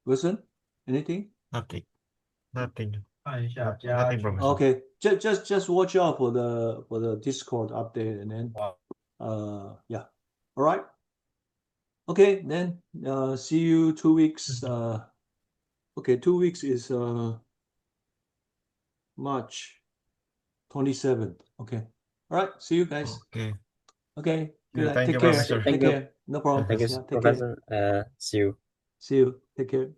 Wilson, anything? Nothing. Nothing. 看一下 Nothing 家 from myself. Okay. Just watch out for the Discord update, and then yeah. All right. Okay, then see you 2 weeks. Okay, 2 weeks is March 27th. Okay. All right. See you guys. Okay. Okay. Good Yeah, night. thank Take you, care. Professor. Thank Take you. care. No problem. Thank you, Yeah, take care. Professor. See you. See you. Take care.